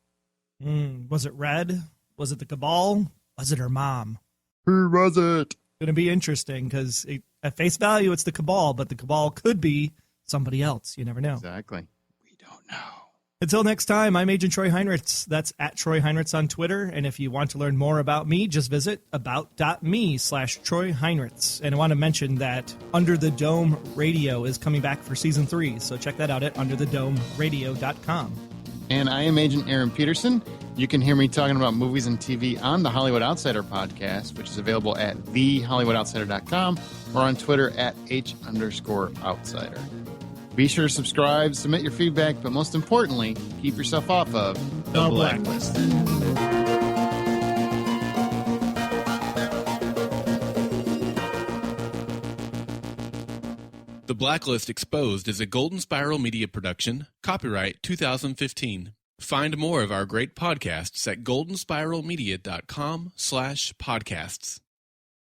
[SPEAKER 2] Was it Red? Was it the Cabal? Was it her mom?
[SPEAKER 3] Who was it?
[SPEAKER 2] Going to be interesting because at face value, it's the Cabal, but the Cabal could be somebody else. You never know.
[SPEAKER 3] Exactly. We don't know.
[SPEAKER 2] Until next time, I'm Agent Troy Heinrichs. That's at Troy Heinrichs on Twitter. And if you want to learn more about me, just visit about.me/Troy Heinrichs. And I want to mention that Under the Dome Radio is coming back for season 3. So check that out at underthedomeradio.com.
[SPEAKER 3] And I am Agent Aaron Peterson. You can hear me talking about movies and TV on the Hollywood Outsider podcast, which is available at thehollywoodoutsider.com or on Twitter at H_outsider. Be sure to subscribe, submit your feedback, but most importantly, keep yourself off of the Blacklist.
[SPEAKER 1] The Blacklist Exposed is a Golden Spiral Media production, copyright 2015. Find more of our great podcasts at goldenspiralmedia.com/podcasts.